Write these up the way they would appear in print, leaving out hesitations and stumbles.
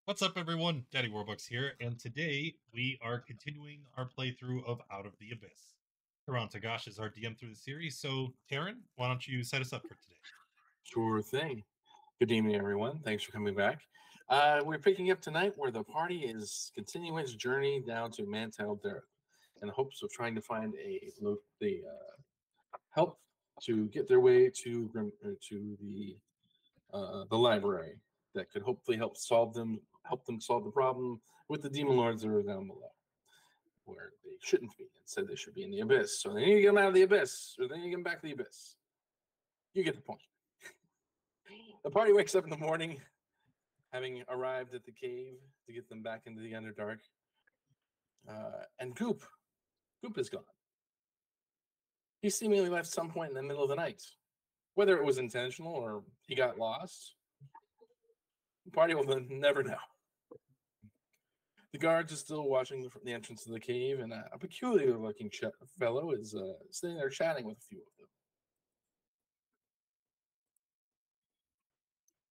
What's up, everyone? Daddy Warbucks here, and today we are continuing our playthrough of Out of the Abyss. Taran Tagash is our DM through the series, so Taryn, why don't you set us up for today? Sure thing. Good evening, everyone. Thanks for coming back. We're picking up tonight where the party is continuing its journey down to Mantel Derek in the hopes of trying to find help to get their way to the library that could hopefully help them solve the problem with the demon lords that are down below, where they shouldn't be. Instead, they should be in the abyss. So they need to get them out of the abyss, or they need to get them back to the abyss. You get the point. The party wakes up in the morning, having arrived at the cave to get them back into the Underdark. And Goop is gone. He seemingly left some point in the middle of the night. Whether it was intentional or he got lost, the party will never know. The guards are still watching the entrance of the cave, and a peculiar-looking fellow is sitting there chatting with a few of them.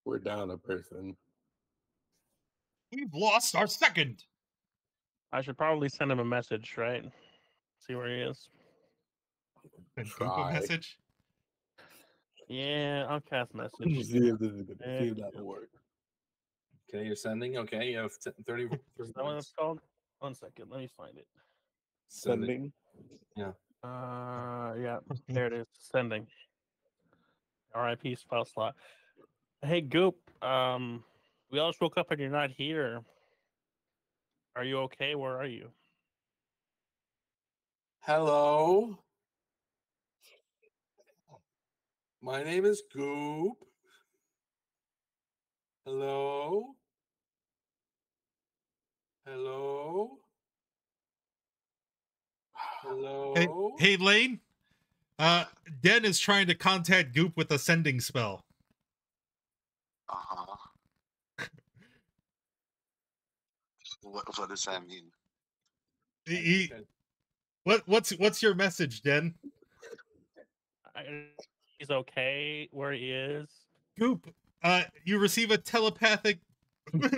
We're down a person. We've lost our second! I should probably send him a message, right? See where he is. Send Goop a message? Yeah, I'll cast message. See if this is good. See if that'll work. Okay, you're sending. Okay, you have 30. Is that what it's called? 1 second, let me find it. Sending. Yeah. Yeah, there it is. Sending. RIP spell slot. Hey, Goop. We all just woke up and you're not here. Are you okay? Where are you? Hello. My name is Goop. Hello. Hello. Hello. Hey, Lane. Den is trying to contact Goop with a sending spell. Uh-huh. What does that mean? What's your message, Den? He's okay where he is. Goop, you receive a telepathic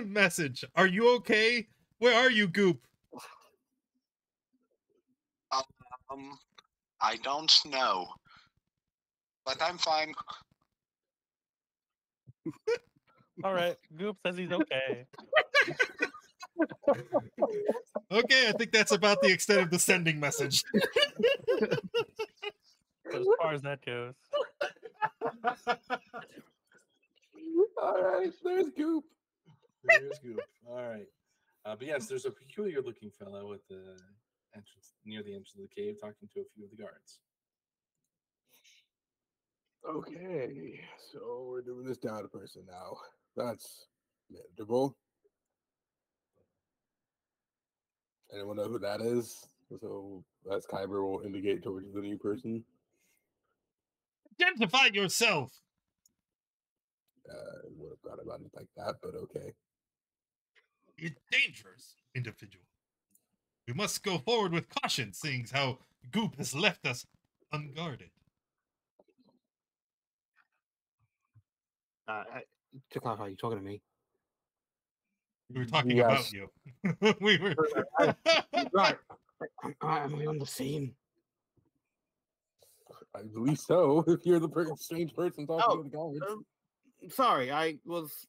message. Are you okay? Where are you, Goop? I don't know, but I'm fine. All right, Goop says he's okay. Okay, I think that's about the extent of the sending message. As far as that goes. All right, there's Goop. There's Goop. All right. But yes, there's a peculiar-looking fellow at the entrance, near the entrance of the cave, talking to a few of the guards. Okay, so we're doing this down a person now. That's manageable. Anyone know who that is? So as Kyber will indicate towards the new person. Identify yourself. Would have thought about it like that, but okay. A dangerous individual. We must go forward with caution, seeing how Goop has left us unguarded. To clarify, you're talking to me. We were talking Yes. about you. We were Right. Am I on the scene? I believe so. If you're the strange person talking to the guards. Sorry, I was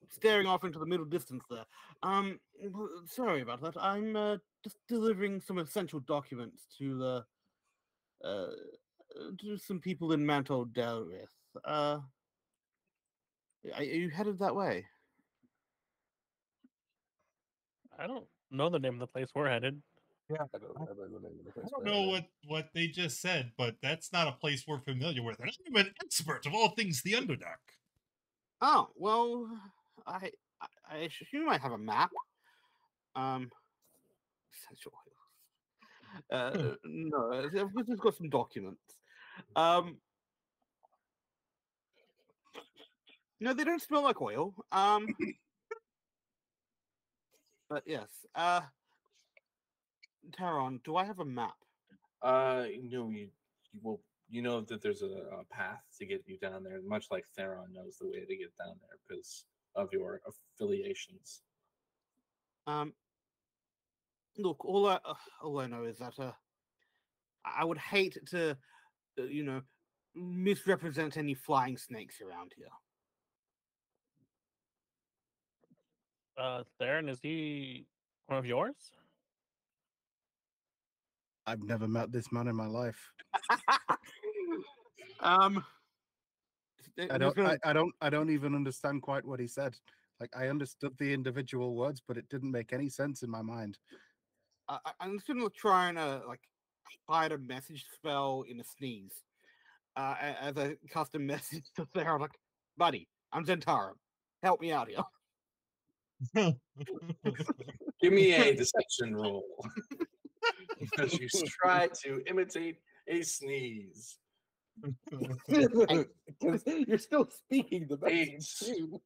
staring off into the middle distance there. Sorry about that. I'm just delivering some essential documents to some people in Mantle Delrith. Are you headed that way? I don't know the name of the place we're headed. Yeah, I don't remember the name of the place. I don't know what they just said, but that's not a place we're familiar with. And I'm an expert of all things the Underdark. Oh, well, I assume I have a map. Essential oils. No, I've just got some documents. No, they don't smell like oil. But yes. Taron, do I have a map? No, you know that there's a path to get you down there, much like Theron knows the way to get down there because of your affiliations Look, all I know is that I would hate to, misrepresent any flying snakes around here. Theron, is he one of yours? I've never met this man in my life. th- I there's don't. no- I don't even understand quite what he said. Like I understood the individual words, but it didn't make any sense in my mind. I'm just gonna try and hide a message spell in a sneeze, as a custom message to Sarah. Like, buddy, I'm Zentara. Help me out here. Give me a deception roll. Because you try to imitate a sneeze. Because you're still speaking the Eight. message too.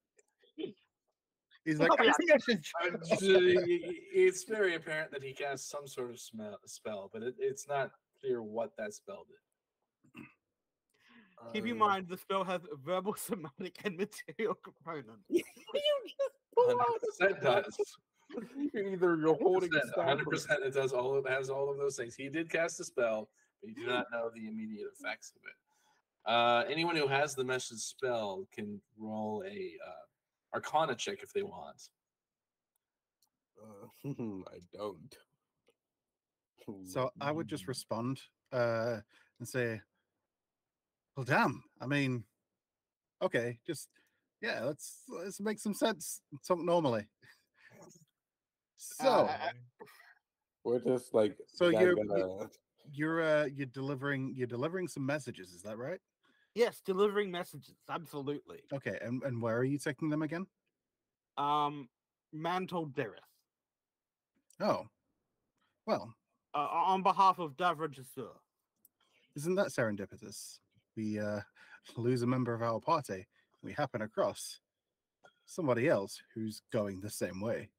He's like, Oh, yeah, message. It's very apparent that he cast some sort of spell, but it's not clear what that spell did. Keep in mind, the spell has a verbal, somatic, and material component. You just pull out a 100% does. Either you're holding a staff 100% it does it has all of those things. He did cast a spell, but you do not know the immediate effects of it. Anyone who has the message spell can roll a Arcana check if they want. I don't. so I would just respond and say, "Well, damn. I mean, okay, just yeah. Let's make some sense. Something normally." So, We're just like So you're you're delivering some messages. Is that right? Yes, delivering messages, absolutely. Okay, and where are you taking them again? Mantle Dereth. Oh, well, On behalf of Davra Jasur. isn't that serendipitous? We lose a member of our party. We happen across somebody else who's going the same way.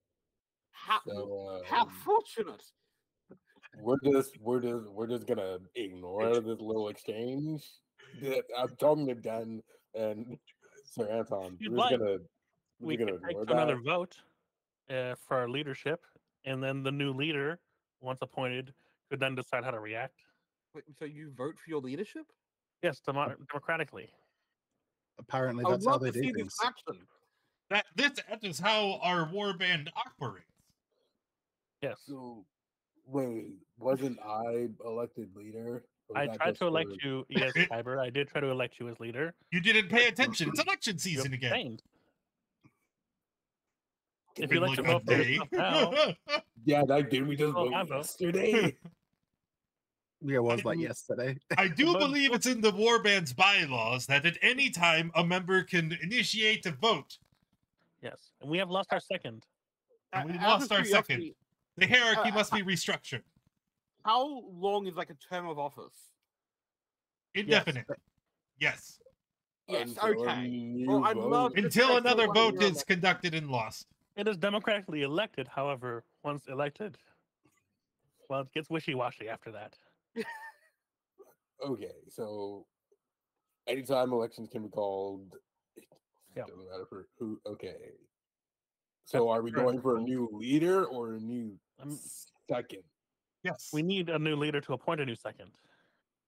How fortunate! we're just gonna ignore this little exchange. I'm talking to Dan and Sir Anton. You'd We're just like- gonna We we're gonna could take ignore to another that. vote for our leadership, and then the new leader, once appointed, could then decide how to react. Wait, so you vote for your leadership? Yes, democratically. Apparently, I would that's how love they to do see things. this action. That is how our warband operates. Yes. So wait, wasn't I elected leader? Or was I that tried just to elect for- you, yes, Kyber. I did try to elect you as leader. You didn't pay attention. It's election You season again. abstained. If Been you like to like a vote for day. yourself now, Yeah, that did we just Oh, vote I vote. yesterday? Yeah, it was like yesterday. I do But- believe it's in the warband's bylaws that at any time a member can initiate a vote. yes, and we have lost our second. And we Out of lost our second. curiosity, The hierarchy must be restructured. How long is like a term of office? Indefinite. Yes. Yes, Until a okay. new Well, I'd vote. love to Until check another the vote one-year is conducted and lost. It is democratically elected, however, once elected, well, it gets wishy-washy after that. Okay, so anytime elections can be called, it Yeah. doesn't matter for who. Okay, so That's are we correct. going for a new leader or a new Um, second? Yes. We need a new leader to appoint a new second.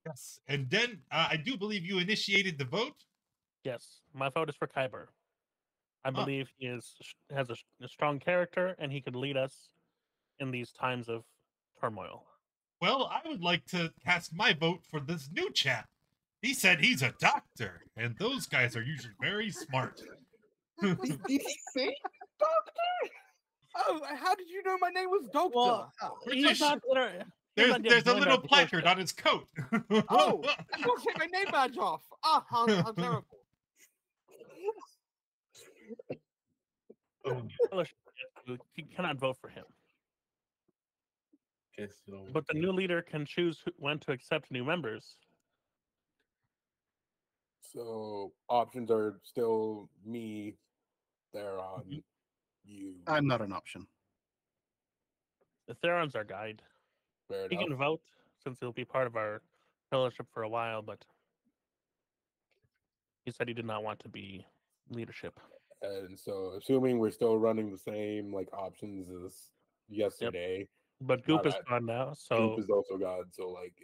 Yes. And then I do believe you initiated the vote. Yes, my vote is for Kyber. I Ah. believe he has a strong character, and he could lead us in these times of turmoil. Well, I would like to cast my vote for this new chap. He said he's a doctor, and those guys are usually very smart. Did he say doctor? Oh, how did you know my name was Doctor? Well, British. he's not, There's yet a joined little our placard fellowship. on his coat. Oh, don't take my name badge off. Ah, how terrible. Fellowship, yes, you cannot vote for him. Okay, so But the new leader can choose when to accept new members. So options are still me, Theron, Mhm. you. I'm not an option. The Theron's our guide. Fair He enough. can vote since he'll be part of our fellowship for a while, but he said he did not want to be leadership. And so, assuming we're still running the same like options as yesterday, But Now Goop is that gone now, Goop so is also gone. So, like,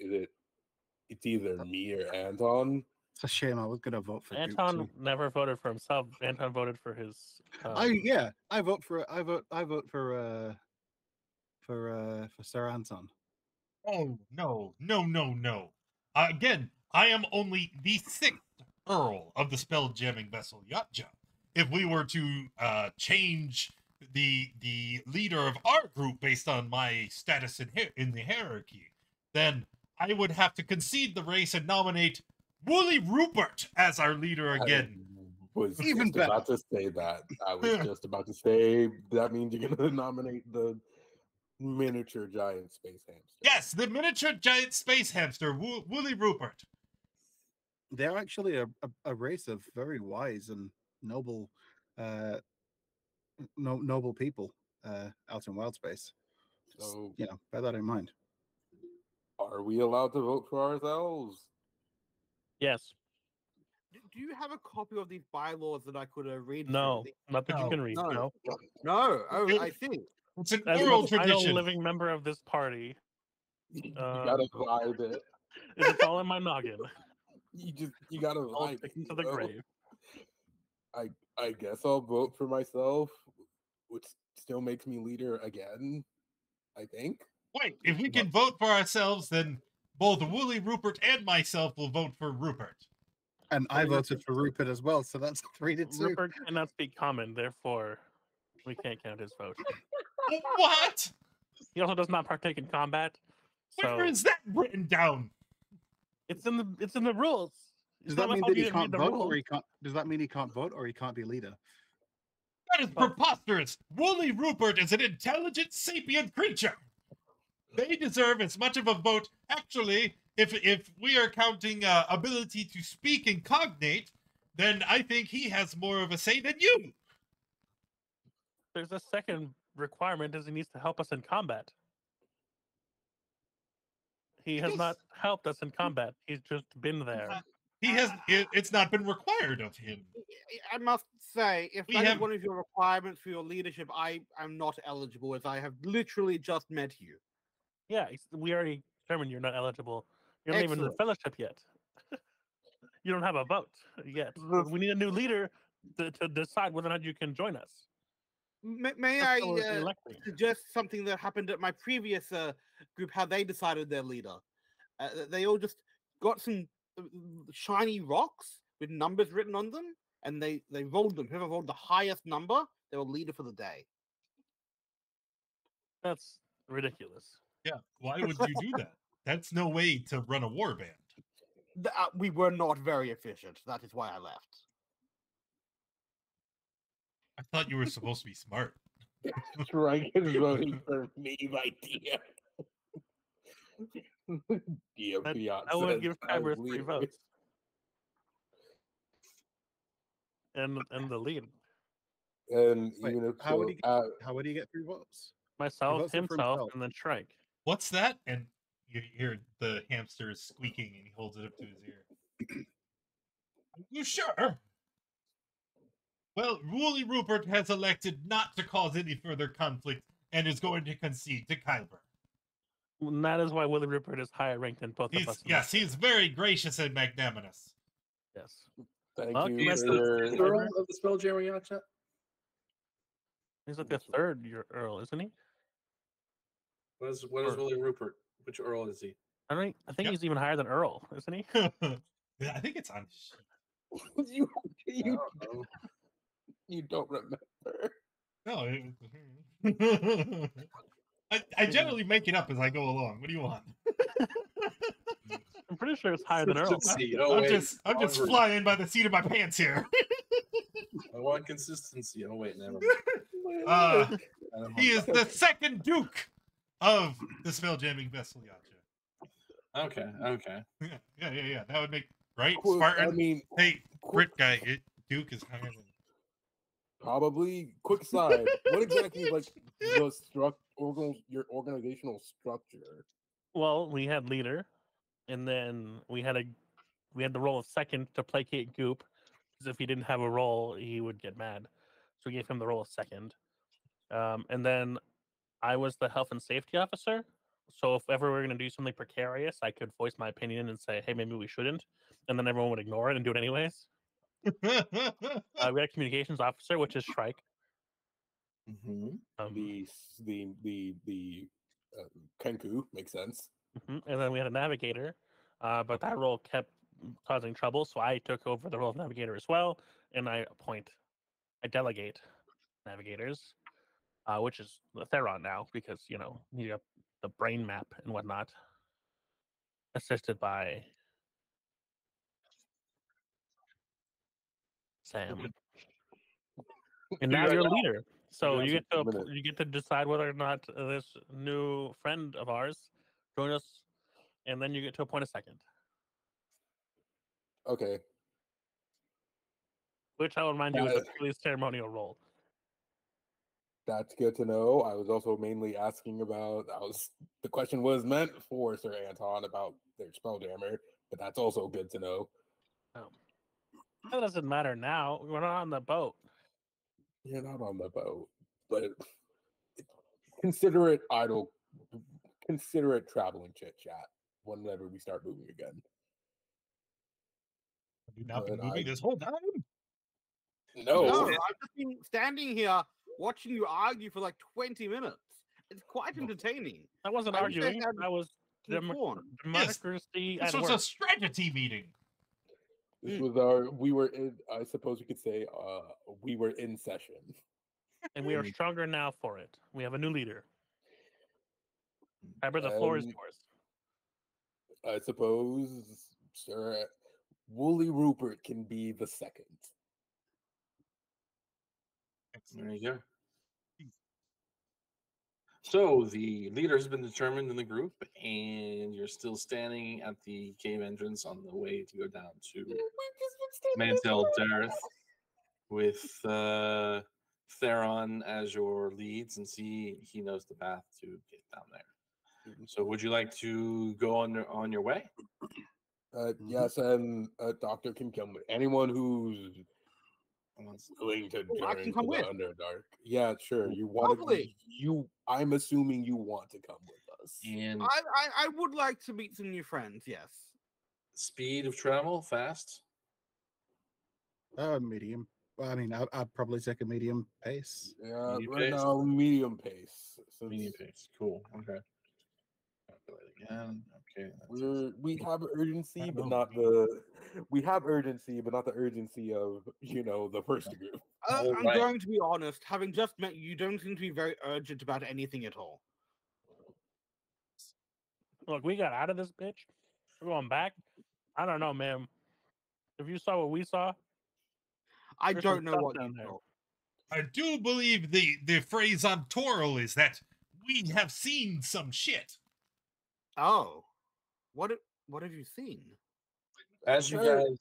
it's either me or Anton. It's a shame. I was gonna vote for Goop Anton too. never voted for himself. Anton voted for his. I vote for Sir Anton. Oh, no. Again, I am only the 6th Earl of the spell jamming vessel Yatja. If we were to change the leader of our group based on my status in the hierarchy, then I would have to concede the race and nominate Wooly Rupert as our leader again. I was Even just about to say that. I was just about to say that means you're gonna nominate the miniature giant space hamster. Yes, the miniature giant space hamster, Wooly Rupert. They're actually a race of very wise and noble, noble people out in wild space. So, Bear that in mind. are we allowed to vote for ourselves? Yes. Do you have a copy of these bylaws that I could read? No. through? Not that you No. can read. No. No. No. Oh, I see. It's an As oral the final tradition. living member of this party, You gotta vibe it. it's all in my noggin. You gotta I'll vibe take it. him to the grave. I guess I'll vote for myself, which still makes me leader again. I think. Wait, if we can vote for ourselves, then both Wooly Rupert and myself will vote for Rupert. And I voted for Rupert as well, so that's 3-2. Rupert cannot speak common, therefore we can't count his vote. What? He also does not partake in combat. So Where is that written down? it's in the rules. Does It's that not my mean fault that you he didn't read can't the vote, rules. or he can't? Does that mean he can't vote, or he can't be leader? That is preposterous. Wooly Rupert is an intelligent, sapient creature. They deserve as much of a vote. Actually, if we are counting ability to speak and cognate, then I think he has more of a say than you. There's a second requirement is he needs to help us in combat. He has not helped us in combat. He's just been there. He has. It's not been required of him. I must say, if We that is have- one of your requirements for your leadership, I am not eligible, as I have literally just met you. Yeah, we already determined you're not eligible. You're not even in the Excellent. fellowship yet. You don't have a vote yet. We need a new leader to decide whether or not you can join us. May That's I how we're electing. suggest something that happened at my previous group, how they decided their leader? They all just got some shiny rocks with numbers written on them, and they rolled them. Whoever rolled the highest number, they were leader for the day. That's ridiculous. Yeah. Why would you do that? That's no way to run a war band. We were not very efficient. That is why I left. I thought you were supposed to be smart. Strike is voting for me, my DM. I would give Kyber 3 votes. And the lead. And Wait, even if how would so, how would he get 3 votes? Myself, votes for himself, himself. and then Shrike. What's that? And you hear the hamster squeaking, and he holds it up to his ear. Are you sure? Well, Wooly Rupert has elected not to cause any further conflict and is going to concede to Kyber. And that is why Willie Rupert is higher ranked than both of us. Yes, he's very gracious and magnanimous. Yes. thank Well, you yes, for the- your Is the Earl of the Spelljammer Yacht? He's like the third year Earl, isn't he? What is Or- Willie Rupert? Which Earl is he? I think Yep. he's even higher than Earl, isn't he? Yeah, I think it's on. you, I you, don't know. you don't remember. No. I generally make it up as I go along. What do you want? I'm pretty sure it's higher than Earl. Consistency. Oh, I'm wait. just Wrong flying by the seat of my pants here. I want consistency. Oh wait, never Uh, mind. he is the second Duke of the spelljamming vessel Yacha. Okay. Yeah. That would make right. Quick, Spartan. I mean, Hey, quick, Brit guy, Duke is higher than. probably. Quick side. What exactly is like your organizational structure? Well, we had leader, and then we had the role of second to placate Goop, because if he didn't have a role, he would get mad. So we gave him the role of second. And then I was the health and safety officer. So if ever we're going to do something precarious, I could voice my opinion and say, hey, maybe we shouldn't. And then everyone would ignore it and do it anyways. We had a communications officer, which is Shrike. Mm-hmm. The Kenku makes sense. And then we had a navigator, but that role kept causing trouble, so I took over the role of navigator as well, and I delegate navigators, which is Theron now, because you have the brain map and whatnot, assisted by Sam. And now you're a leader, so you get to decide whether or not this new friend of ours join us, and then you get to appoint a second. Okay. Which I will remind you is a purely ceremonial role. That's good to know. I was also mainly asking about. The question was meant for Sir Anton about their spelljammer, but that's also good to know. That doesn't matter now. We're not on the boat. You're not on the boat, but consider it idle. Consider it traveling chit chat whenever we start moving again. Have you not been moving this whole time? No, No, I've just been standing here watching you argue for like 20 minutes. It's quite entertaining. I wasn't I wish they arguing. had I was Yes, democracy this at was work. a strategy meeting. this was we were in. I suppose you could say we were in session. And we are stronger now for it. We have a new leader. Piper, the floor is yours. I suppose Sir Wooly Rupert can be the second. There you go. So the leader has been determined in the group, and you're still standing at the cave entrance on the way to go down to Mantel Dareth with Theron as your lead, since he knows the path to get down there. So would you like to go on your way? Yes, and a doctor can come with anyone who's willing to I join can come the with. Underdark. Yeah, sure. You want Lovely. to? I'm assuming you want to come with us. And I would like to meet some new friends, yes. speed of travel, fast? Medium. Well, I mean, I'd probably take a medium pace. Yeah, Medium right pace? now medium pace. Medium pace. Cool. Okay. Calculate again. Okay. We have urgency, but know. not the urgency of the first group. All I'm right. going to be honest. Having just met you, don't seem to be very urgent about anything at all. Look, we got out of this bitch. We're going back. I don't know, man. If you saw what we saw, I there's don't some know stuff what down you there. saw. I do believe the phrase on Toral is that we have seen some shit. Oh, what have you seen? As you Sure. guys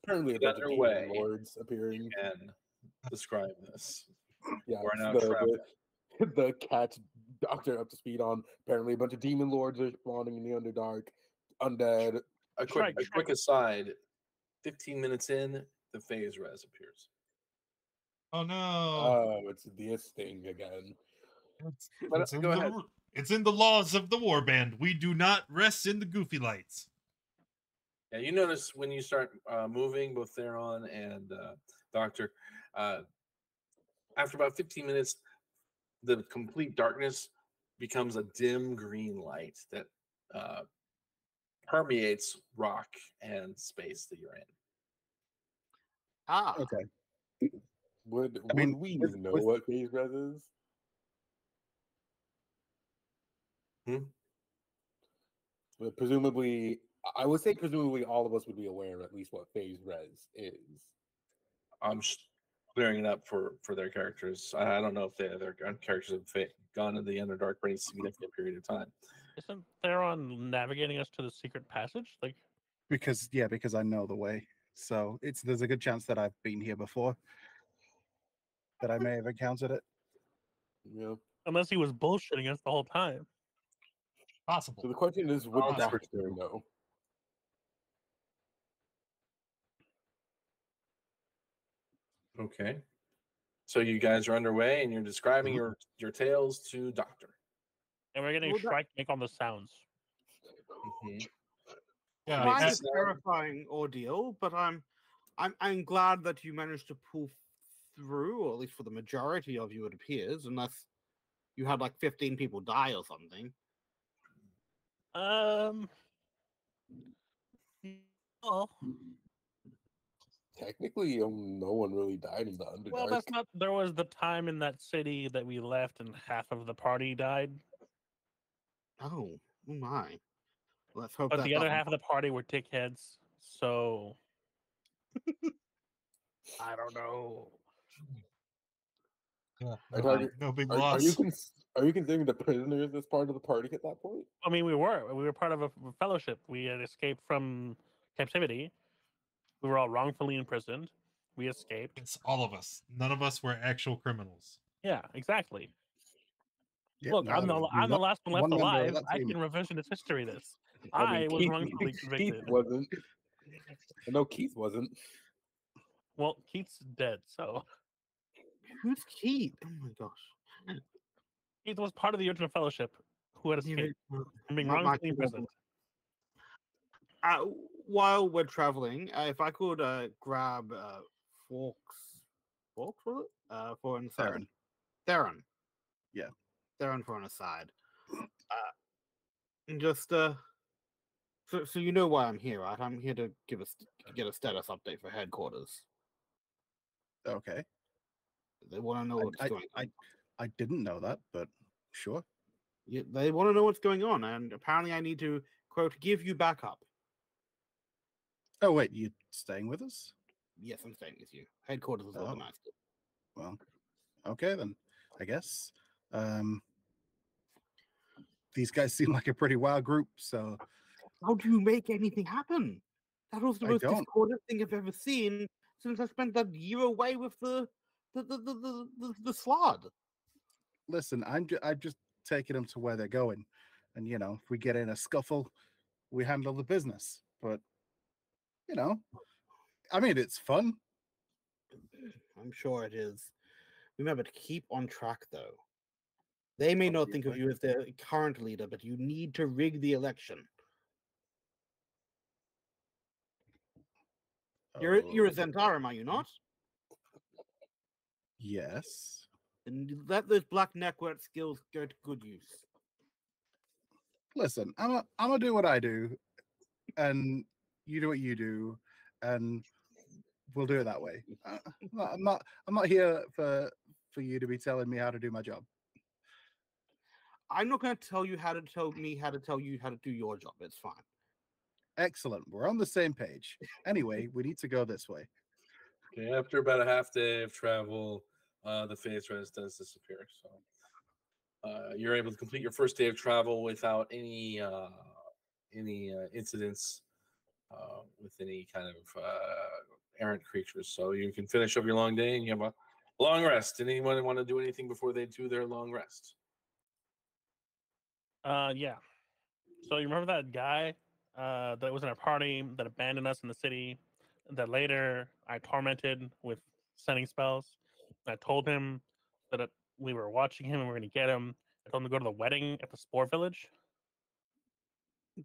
Apparently, a Get bunch of underway. demon lords appearing. can describe this. Yeah, We're now the, traveling. the cat doctor up to speed on. Apparently, a bunch of demon lords are spawning in the Underdark. Undead. A quick aside. 15 minutes in, the phase res appears. Oh no! Oh, it's this thing again. Go ahead. It's in the laws of the warband. We do not rest in the goofy lights. Yeah, you notice when you start moving, both Theron and Doctor, after about 15 minutes, the complete darkness becomes a dim green light that permeates rock and space that you're in. Ah, Okay. Would I mean, we with- know with- what phase res is? But presumably, I would say presumably all of us would be aware of at least what phase res is. I'm just clearing it up for their characters. I don't know if their characters have gone into the Underdark for any significant period of time. Isn't Theron navigating us to the secret passage? Like, Because I know the way. So there's a good chance that I've been here before. That I may have encountered it. Yeah. unless he was bullshitting us the whole time. Possible. So the question is, would Oh, the that's doctor know? Okay. So you guys are underway, and you're describing your tales to Doctor. And we're getting Well, that- Shrike make all the sounds. Yeah, Quite at- a terrifying ordeal, but I'm glad that you managed to pull through, or at least for the majority of you, it appears, unless you had like 15 people die or something. Oh, Technically, no one really died in the Underdark. well, that's not. There was the time in that city that we left, and half of the party died. Oh my! Let's hope But that the other doesn't- half of the party were dickheads. So I don't know. yeah, I no, target- no big Are loss. you considering the prisoners as part of the party at that point? I mean, we were part of a fellowship. We had escaped from captivity. We were all wrongfully imprisoned. We escaped. It's all of us. None of us were actual criminals. Yeah, exactly. Yeah, Look, no, I'm the not last one left one member of alive. that I team. can revisionist history this. I mean, I was wrongfully Keith convicted. wasn't. I know Keith wasn't. Well, Keith's dead, so Who's Keith? Oh my gosh! Keith was part of the original fellowship who had escaped from being My- my wrongfully imprisoned. While we're traveling, if I could grab Forks was it? For an aside. Theron. Yeah. Theron for an aside. And just so you know why I'm here, right? I'm here to get a status update for headquarters. Okay. They want to know what's going on. I didn't know that, but sure. Yeah, they want to know what's going on, and apparently I need to quote give you backup. Oh wait, you staying with us? Yes, I'm staying with you. Headquarters has Oh. organized it. Well, okay then. I guess. These guys seem like a pretty wild group, so How do you make anything happen? That was the I most don't. discordant thing I've ever seen since I spent that year away with the slod. listen, I'm just taking them to where they're going, and if we get in a scuffle, we handle the business. But I mean, it's fun. I'm sure it is. Remember to keep on track, though. They may not think of you as their current leader, but you need to rig the election. You're a Zentarum, are you not? Yes. And let those black network skills go to good use. Listen, I'm gonna do what I do, and you do what you do, and we'll do it that way. I'm not here for you to be telling me how to do my job. I'm not going to tell you how to tell me how to tell you how to do your job. It's fine. Excellent. We're on the same page. Anyway, we need to go this way. Okay, after about a half day of travel, the phase res does disappear. So you're able to complete your first day of travel without any incidents with any kind of errant creatures. So you can finish up your long day and you have a long rest. Did anyone want to do anything before they do their long rest? Yeah. So you remember that guy that was in our party that abandoned us in the city that later I tormented with sending spells? I told him that we were watching him and we were going to get him. I told him to go to the wedding at the Spore Village.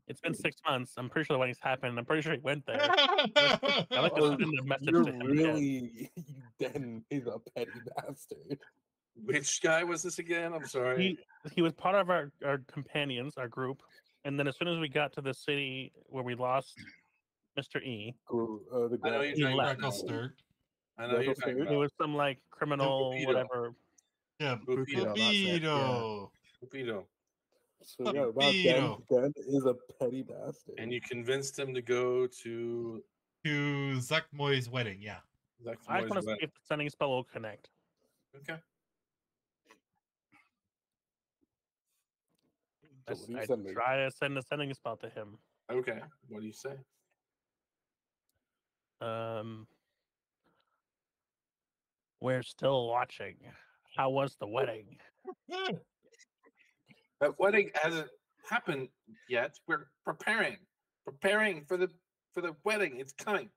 It's been 6 months. I'm pretty sure the wedding's happened. I'm pretty sure he went there. I'd like to Oh, send a message You're to him again. really, Den is a petty bastard. Which guy was this again? I'm sorry. He was part of our companions, our group. And then as soon as we got to the city where we lost Mr. E, The I know guy- you're he talking left. about. Sturk. I know you're talking It about. was some like criminal, Cupido. whatever. Yeah, Cupido, that's it, yeah. Cupido. Cupido. So yeah, about Den. Cupido. Den is a petty bastard. And you convinced him to go to To Zakmoy's wedding, yeah. Zach I just Moy's want to see wedding. if the sending spell will connect. Okay. So what do you I send me? try to send a sending spell to him. Okay. What do you say? We're still watching. How was the wedding? That wedding hasn't happened yet. We're preparing for the wedding. It's coming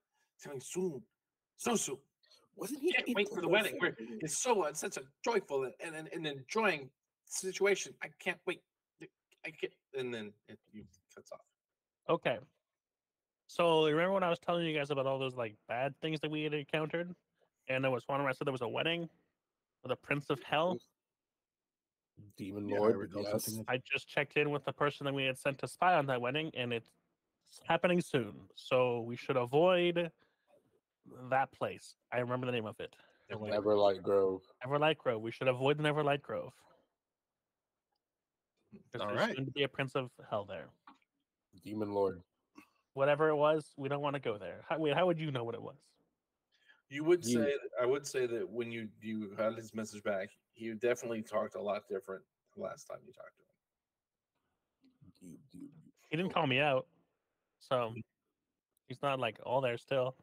soon, so soon. Wasn't he? Can't wait for the wedding. It's such a joyful and enjoying situation. I can't wait. I can't. And then it cuts off. Okay. So remember when I was telling you guys about all those like bad things that we had encountered, and there was one where I said there was a wedding with a prince of hell. Demon Yeah, I Lord. recall Yes. something. I just checked in with the person that we had sent to spy on that wedding, and it's happening soon. So we should avoid that place. I remember the name of it. Everlight Grove. Everlight Grove. We should avoid the Everlight Grove. Because All there's right. soon to be a prince of hell there. Demon Lord. Whatever it was, we don't want to go there. How would you know what it was? You would You- say I would say that when you had his message back, he definitely talked a lot different the last time you talked to him. He didn't call me out, so he's not like all there still.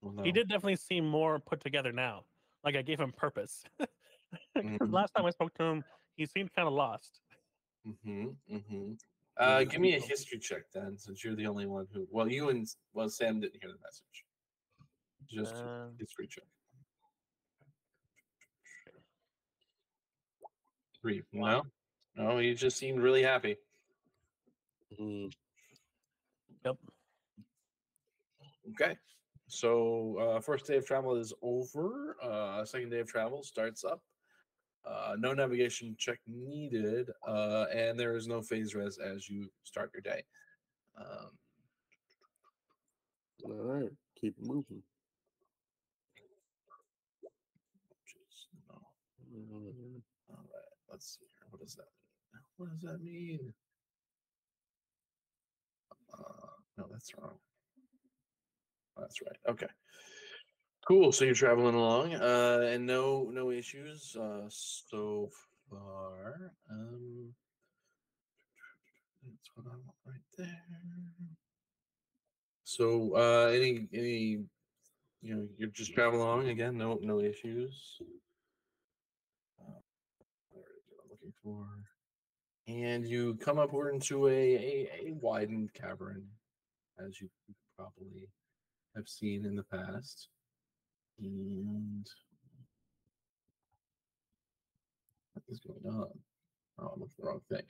Well, no. He did definitely seem more put together now. Like I gave him purpose. Because Mhm. last time I spoke to him, he seemed kind of lost. Give me a history check then, since you're the only one who. Well, you and Sam didn't hear the message. Just history check. 3. No, he just seemed really happy. Mm. Yep. Okay, so first day of travel is over. Second day of travel starts up. No navigation check needed, and there is no phase res as you start your day. All right. Keep moving. Jeez, no. Mm. All right, let's see here. What does that mean? What does that mean? No, that's wrong. That's right. Okay. Cool. So you're traveling along, and no issues so far. That's what I want right there. So any you're just traveling along again. No issues. Where is it I'm looking for? And you come upward into a widened cavern, as you probably have seen in the past. And what is going on? Oh, I'm looking at the wrong thing.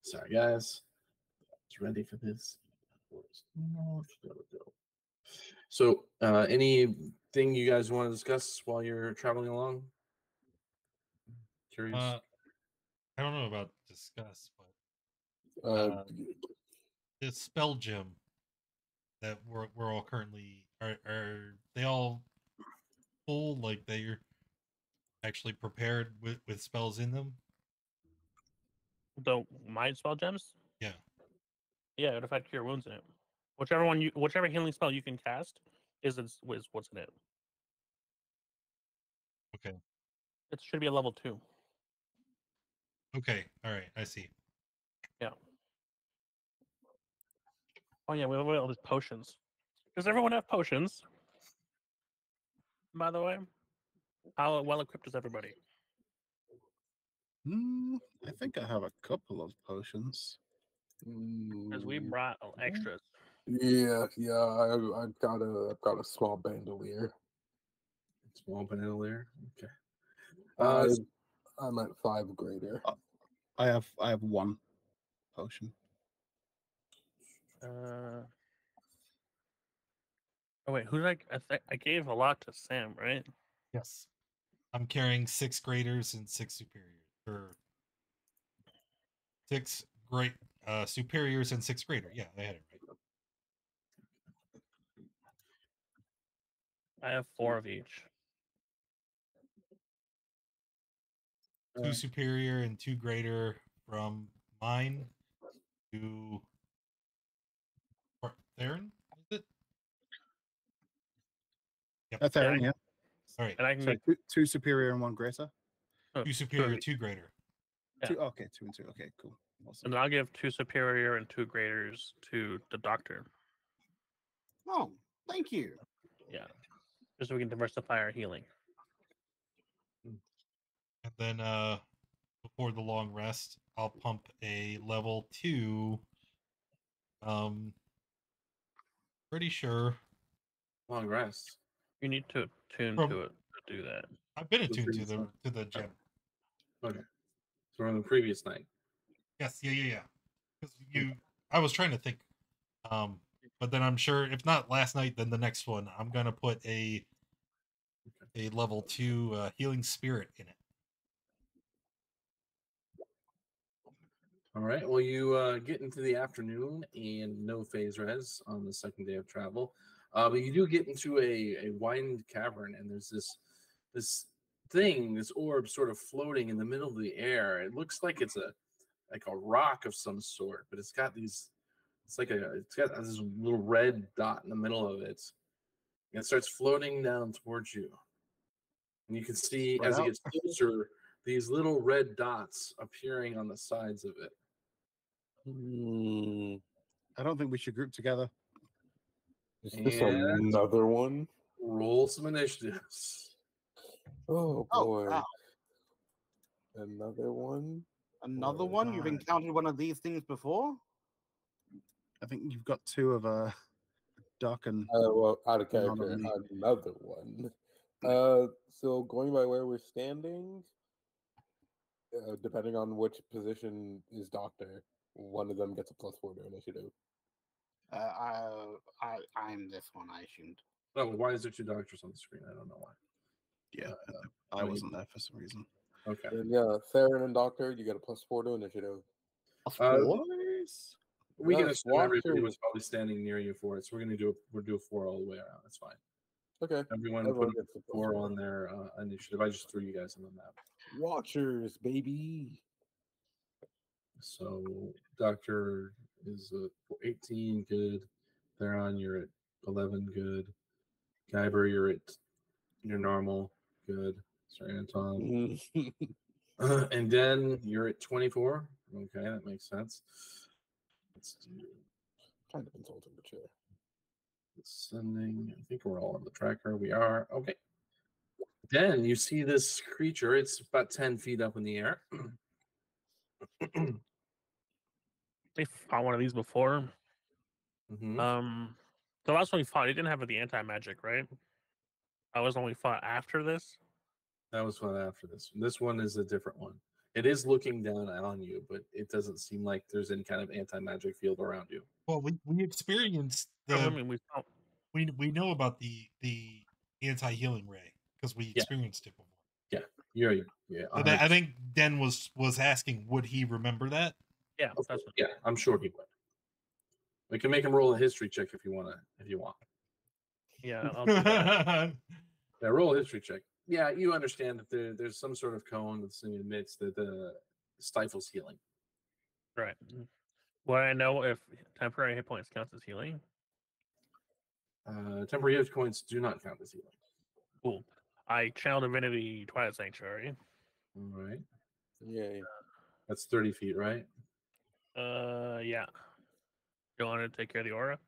Sorry, guys. I was ready for this. No, there we go. So, anything you guys want to discuss while you're traveling along? Curious. I don't know about discuss, but Uh, this spell gem that we're all currently are they all full? Like they're actually prepared with spells in them? The mind spell gems? Yeah. Yeah, it affect cure wounds in it. Whichever healing spell you can cast is what's in it. Okay. It should be a level 2. Okay. All right. I see. Yeah. Oh yeah, we have all these potions. Does everyone have potions? By the way, how well equipped is everybody? I think I have a couple of potions. Because we mm, brought extras. yeah. I've got a small bandolier. Small bandolier. Okay. I'm at 5 greater. I have 1 potion. Oh wait, who's like? I gave a lot to Sam, right? Yes. I'm carrying 6 graders and 6 superiors. Or 6 great superiors and 6 greater. Yeah, I had it right. I have 4 of each. 2 superior and 2 greater from mine to Theron, is it? Yep. That's Aaron, yeah. All right. And I can So make 2 superior and 1 greater. 2 superior, 2 greater. Yeah. 2, okay, 2 and 2. Okay, cool. Awesome. and then I'll give 2 superior and 2 graders to the doctor. Oh, thank you. Yeah, just so we can diversify our healing. And then before the long rest, I'll pump a level 2 where pretty sure. Long rest. You need to tune From- to it to do that. I've been The attuned previous one. to the gem. Okay. So on the previous night. Yes, yeah. Because I was trying to think, but then I'm sure if not last night, then the next one, I'm gonna put a level 2 healing spirit in it. All right. Well, you get into the afternoon and no phase res on the second day of travel, but you do get into a widened cavern, and there's this thing, this orb, sort of floating in the middle of the air. It looks like it's a rock of some sort, but it's got this little red dot in the middle of it, and it starts floating down towards you. And you can see Right as it out. gets closer, these little red dots appearing on the sides of it. I don't think we should group together. Is this And- another one? Roll some initiatives. Oh Oh, boy. wow. Another one? Another Oh, one? You've God. encountered one of these things before? I think you've got two of Doc and Well, out of Not on character, me. another one. So going by where we're standing, depending on which position is doctor, one of them gets a +4 to initiative. I'm this one, I assumed. Oh, why is there two doctors on the screen? I don't know why. yeah, I I mean- wasn't there for some reason. Okay. And yeah, Theron and doctor, you get a +4 to initiative. We can Yes, assume everybody Watcher. was probably standing near you for it, so we'll do a 4 all the way around. That's fine. Okay. Everyone Everyone put gets a a 4 +4. on their initiative. I just threw you guys on the map. Watchers, baby. So Doctor is 18, good. Theron, you're at 11, good. Kyber, you're at your normal, good. Sorry, Anton. And then you're at 24. Okay, that makes sense. Let's do Kind of insulting, but sure. sending. I think we're all on the tracker. We are. Okay. Then you see this creature. It's about 10 feet up in the air. They fought one of these before. Mhm. The last one we fought, it didn't have the anti magic, right? That was the one we fought after this. That was one after this. This one is a different one. It is looking down on you, but it doesn't seem like there's any kind of anti-magic field around you. Well, we experienced I the mean, we fought. we know about the anti healing ray because we experienced it before. Yeah. So that, I think Den was asking, would he remember that? Yeah, that's what. Yeah, I'm sure he would. We can make him roll a history check if you want. Yeah, I'll do that. Yeah, roll a history check. Yeah, you understand that there's some sort of cone that's in the midst that stifles healing. Right. Well, I know if temporary hit points counts as healing. Temporary hit points do not count as healing. Cool. I channel divinity Twilight Sanctuary. All right. Yay. That's 30 feet, right? Yeah. You want to take care of the aura?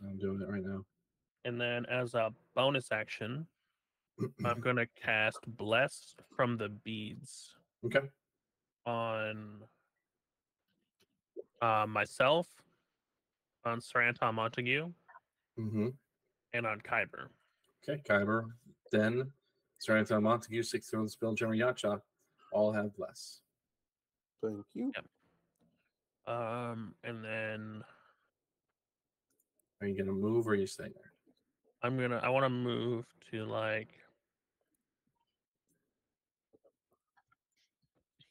I'm doing it right now. And then as a bonus action, I'm going to cast Bless from the Beads Okay. on myself, on Sir Anton Montague, Mm-hmm. and on Kyber. Okay, Kyber, Den, Sir Anton Montague, Sixth Throne Spell, Jeremy Yacha, all have bless. Thank you. Yep. And then Are you gonna move or are you staying there? I want to move to like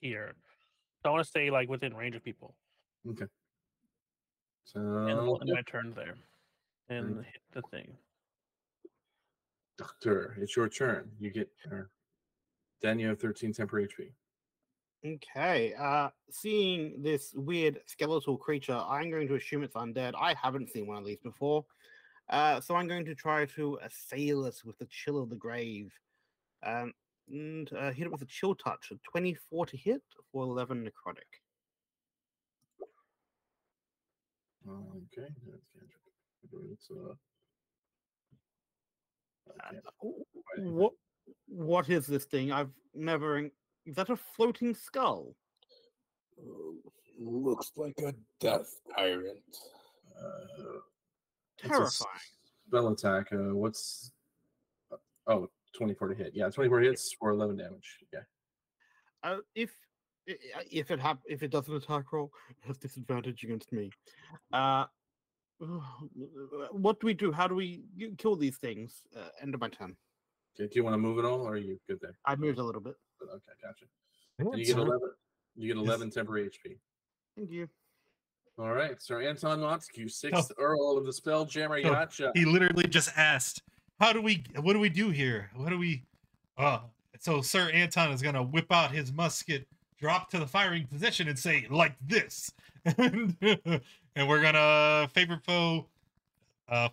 here. So I want to stay like within range of people. Okay. And So my turn there. And Right. hit the thing. Doctor, it's your turn. You get Den, you have 13 temporary HP. Okay. Seeing this weird skeletal creature, I'm going to assume it's undead. I haven't seen one of these before. So I'm going to try to assail us with the chill of the grave. And hit it with a chill touch. A 24 to hit for 11 necrotic. Okay. It's, okay. What is this thing? I've never. Is that a floating skull? Looks like a death tyrant. It's a Terrifying. spell attack. What's 24 to hit. Yeah, 24 hits for 11 damage. Yeah. If it does an attack roll, it has disadvantage against me. What do we do? How do we kill these things? End of my turn. Okay, do you want to move at all, or are you good there? I moved a little bit. Okay, gotcha. And you get 11. You get 11 temporary HP. Thank you. All right, Sir Anton Montague, 6th Earl of the Spelljammer So Yacha. he literally just asked, what do we do here? What do we so Sir Anton is gonna whip out his musket, drop to the firing position, and say, like this. And we're gonna favorite foe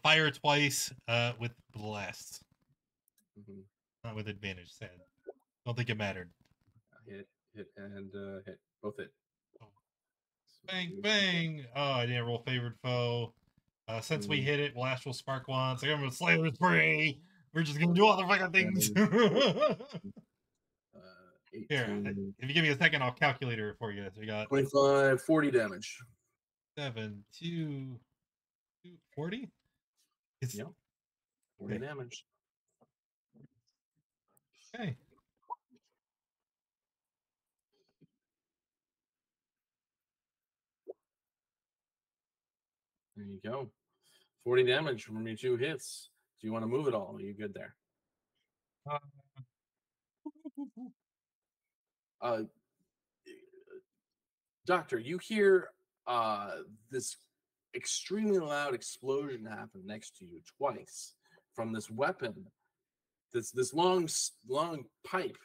fire twice with blasts. Not with advantage, sad. Don't think it mattered. Hit, and hit. Both hit. Bang, bang. Oh, I didn't roll favored foe. Since we hit it, Blast will spark once. I'm gonna Slayer Spray. We're just gonna do all the fucking things. 18, Here, if you give me a second, I'll calculate it for you. So we got 25, 40 damage. 7, 2, 40? It's 40 damage. Okay. There you go. 40 damage from your 2 hits. Do you want to move at all? Are you good there? Doctor, you hear this extremely loud explosion happen next to you twice from this weapon. This long pipe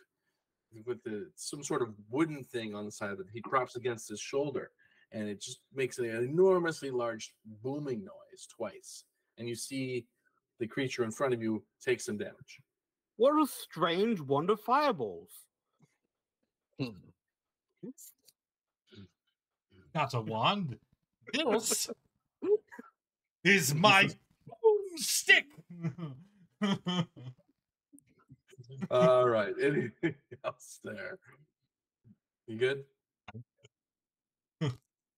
with some sort of wooden thing on the side of it. He props against his shoulder, and it just makes an enormously large booming noise twice. And you see the creature in front of you take some damage. What a strange wand of fireballs. Not a wand. This is my stick. All right. Anything else there? You good?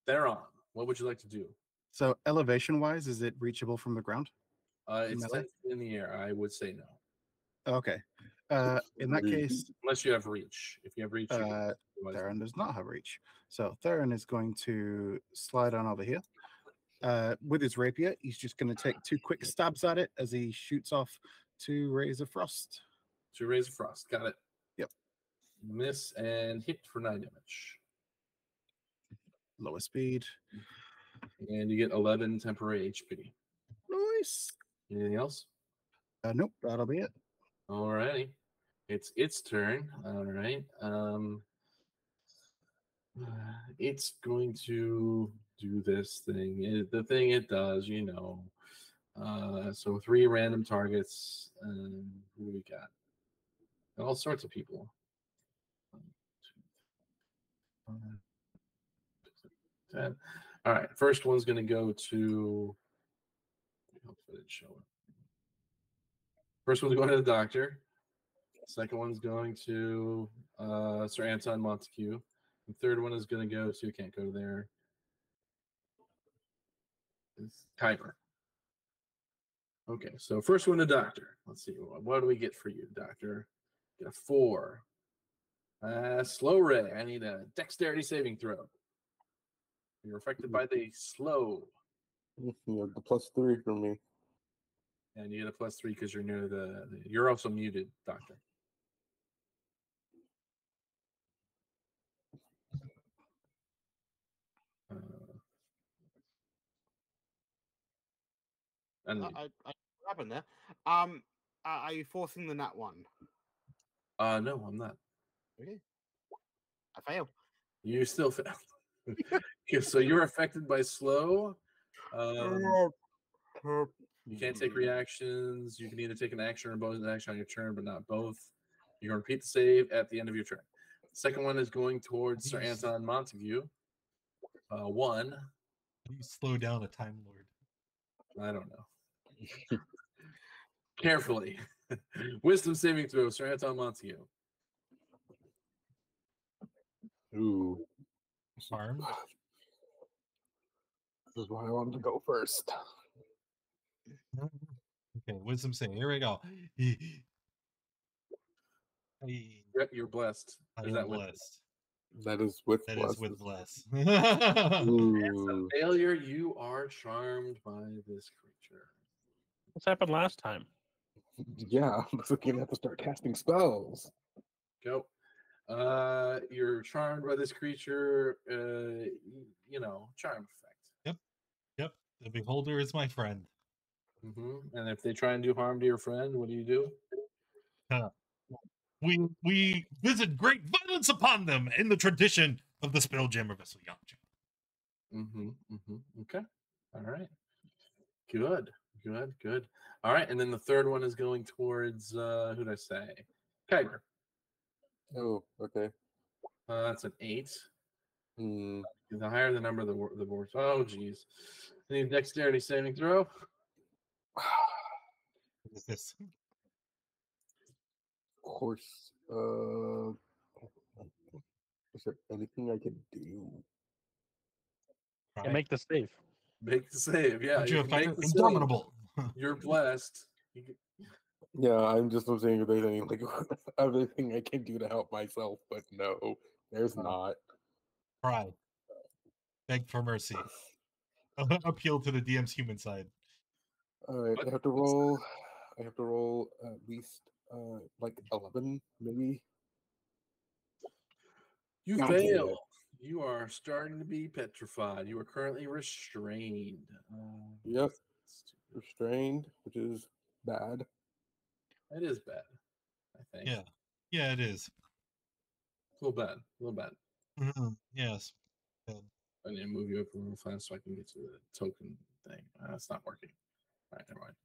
Theron, what would you like to do? So elevation-wise, is it reachable from the ground? It's Melee? 10 feet in the air. I would say no. Okay. In that case, Unless you have reach. If you have reach, you can. Theron does not have reach. So Theron is going to slide on over here. With his rapier, he's just going to take 2 quick stabs at it as he shoots off 2 rays of frost. 2 rays of frost. Got it. Yep. Miss and hit for 9 damage. Lower speed. And you get 11 temporary HP. Nice. Anything else? Nope, that'll be it. Alrighty. It's its turn. All right. It's going to do this thing. The thing it does, you know. So 3 random targets. Who do we got? All sorts of people. 1, 2, 5, 10. All right. First one's going to go to. Hopefully it show up. First one's going to the doctor. Second one's going to Sir Anton Montague. The third one is going to go to, can't go there. It's Kyber. Okay, so first one to doctor. Let's see, what do we get for you, doctor? Get a 4. Slow ray. I need a dexterity saving throw. You're affected by the slow. You have the +3 for me. And you get a +3 because you're near you're also muted, doctor. What happened there? Are you forcing the nat 1? No, I'm not. Okay. I fail. You still fail. So you're affected by slow. You can't take reactions. You can either take an action or bonus action on your turn, but not both. You're going to repeat the save at the end of your turn. The second one is going towards Sir Anton Montague. 1. You slow down a Time Lord. I don't know. Carefully. Wisdom saving throw, Sir Anton Montague. Ooh. Farm. This is why I wanted to go first. Okay, wisdom save. Here we go. You're blessed. I Is am that with blessed. That is with That bless. is with bless. Ooh. failure? You are charmed by this creature. What's happened last time? Yeah, looks like you're gonna have to start casting spells. Go. You're charmed by this creature. Charm effect. Yep. The beholder is my friend. And if they try and do harm to your friend, what do you do? We visit great violence upon them in the tradition of the Spelljammer vessel Yamcha. Okay. All right. Good. All right, and then the third one is going towards who'd I say? Kyber. Oh, okay. That's an 8. Hmm. The higher the number, the worse. Oh, geez. Any dexterity saving throw? What is this? Of course. Is there anything I can do? Yeah, Right. make the save. Make the save. Yeah, Aren't you a can make fighter? the save. Indomitable. You're blessed. Yeah, I'm just saying if there's any like everything I can do to help myself, but no, there's not. Cry. Beg for mercy. Appeal to the DM's human side. All right, What? I have to roll. I have to roll at least like 11, maybe. You God fail. damn it. You are starting to be petrified. You are currently restrained. Yep, restrained, which is bad. It is bad, I think. Yeah, it is. A little bad. Yes. I need to move you up real fast so I can get to the token thing. It's not working. All right, never mind.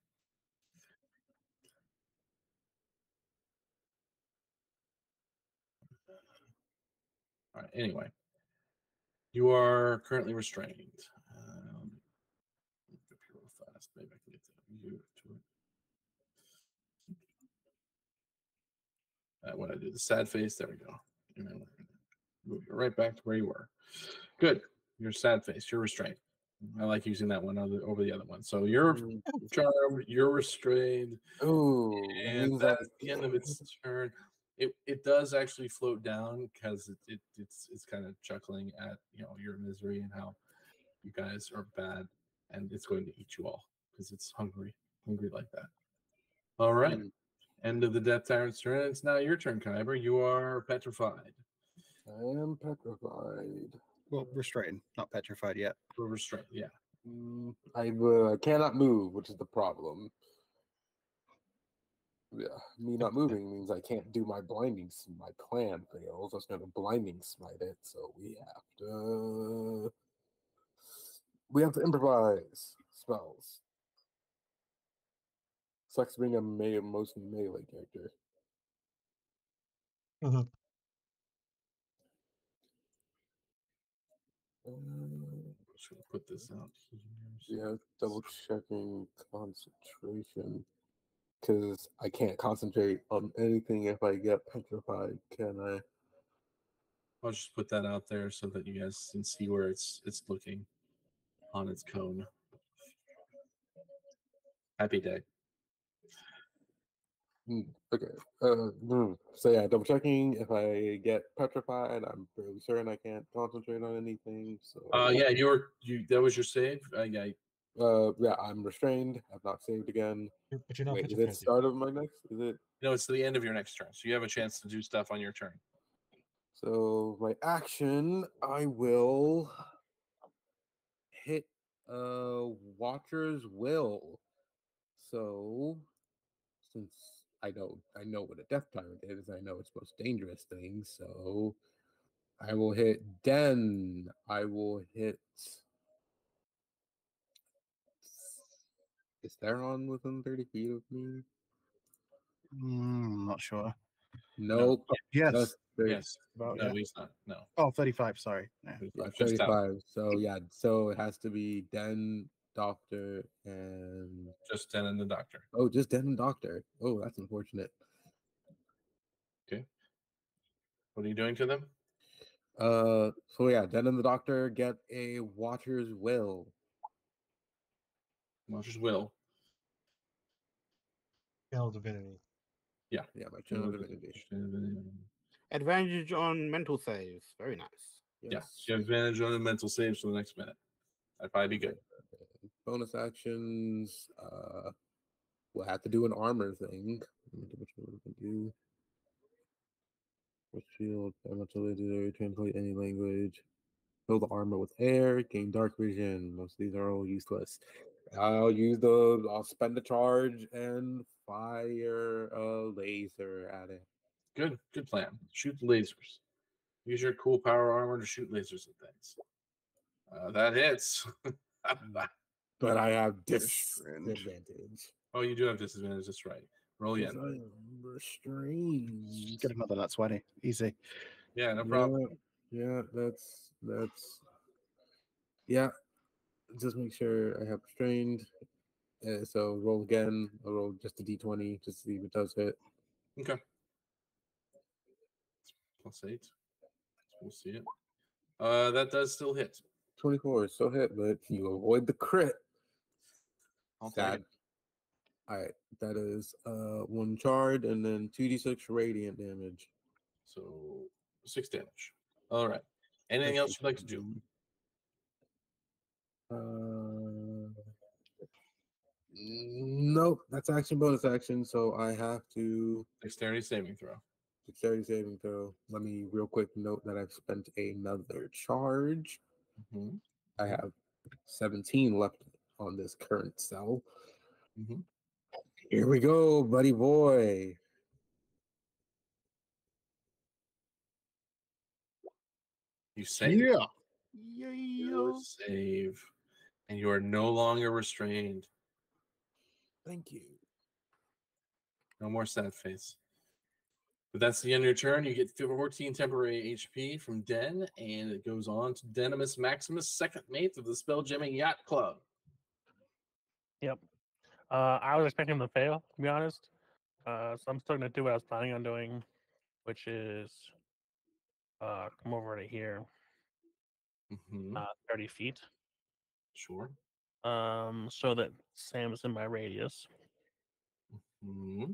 All right, anyway. You are currently restrained. Move up here real fast. Maybe I can get you to it. What I do, the sad face. There we go. And then we're gonna move you right back to where you were. Good. You're sad face. You're restrained. I like using that one over the other one. So you're charmed. You're restrained. Oh, that And means at the end of its turn, it does actually float down because it's kind of chuckling at your misery and how you guys are bad, and it's going to eat you all because it's hungry like that. All right. End of the Death Tyrant's turn. It's now your turn, Kyber. You are petrified. I am petrified. Well, restrained, not petrified yet. Or restrained, yeah. I cannot move, which is the problem. Yeah, me not moving means I can't do my blinding. My plan fails. I was going to blinding smite it, so we have to improvise spells. Sucks being a mostly melee character. Just gonna put this out here. Yeah, double checking concentration because I can't concentrate on anything if I get petrified. Can I? I'll just put that out there so that you guys can see where it's looking on its cone. Happy day. Okay. So yeah, double checking. If I get petrified, I'm fairly certain I can't concentrate on anything. So Yeah, that was your save. Yeah. Yeah, I'm restrained. I've not saved again. But you're not Wait, is it petrified. start of my next? Is it? No, it's the end of your next turn, so you have a chance to do stuff on your turn. So my action, I will hit Watcher's Will. So since I know what a Death Tyrant is, I know its most dangerous thing. So I will hit Den. I will hit. Is Theron within 30 feet of me? I'm not sure. Nope. Yes. Just 30, Yes. About, No, yeah. he's not. No. Oh, 35, sorry. Yeah. yeah, Just out. 35. So yeah, so it has to be Den, Doctor, and Just Den and the Doctor. oh, just Den and Doctor. Oh, that's unfortunate. Okay. What are you doing to them? So yeah, Den and the Doctor get a Watcher's Will. Watcher's Will. channel divinity. Yeah, my channel divinity. Advantage on mental saves. Very nice. Yes. Yeah, you have advantage on the mental saves for the next minute. That'd probably be good. Bonus actions. We'll have to do an armor thing. Which one we can do? Which shield? Much legendary. Translate any language. Fill the armor with air. Gain dark vision. Most of these are all useless. I'll spend the charge and fire a laser at it. Good plan. Shoot the lasers. Use your cool power armor to shoot lasers at things. That hits. But I have Restrained. disadvantage. Oh, you do have disadvantage. That's right. Roll Because again. I am restrained. Get another nat 20. Easy. Yeah, no problem. Yeah, that's yeah. Just make sure I have restrained. So roll again. I'll roll just a d20 just to see if it does hit. Okay. +8. We'll see it. That does still hit. 24 still hit, but you avoid the crit. I'll take Sad. it. All right, that is 1 charge and then 2d6 radiant damage. So 6 damage. All right. Anything else you'd like to do? Nope, that's action bonus action. So I have to Dexterity saving throw. dexterity saving throw. Let me real quick note that I've spent another charge. Mm-hmm. I have 17 left on this current cell. Mm-hmm. Here we go, buddy boy. You save. Yeah. You save. And you are no longer restrained. Thank you. No more sad face. But that's the end of your turn. You get 14 temporary HP from Den, and it goes on to Denimus Maximus, second mate of the Spelljaming Yacht Club. Yep. I was expecting him to fail, to be honest. So I'm starting to do what I was planning on doing, which is come over to here, Mm-hmm. 30 feet, Sure. so that Sam's in my radius. Mm-hmm.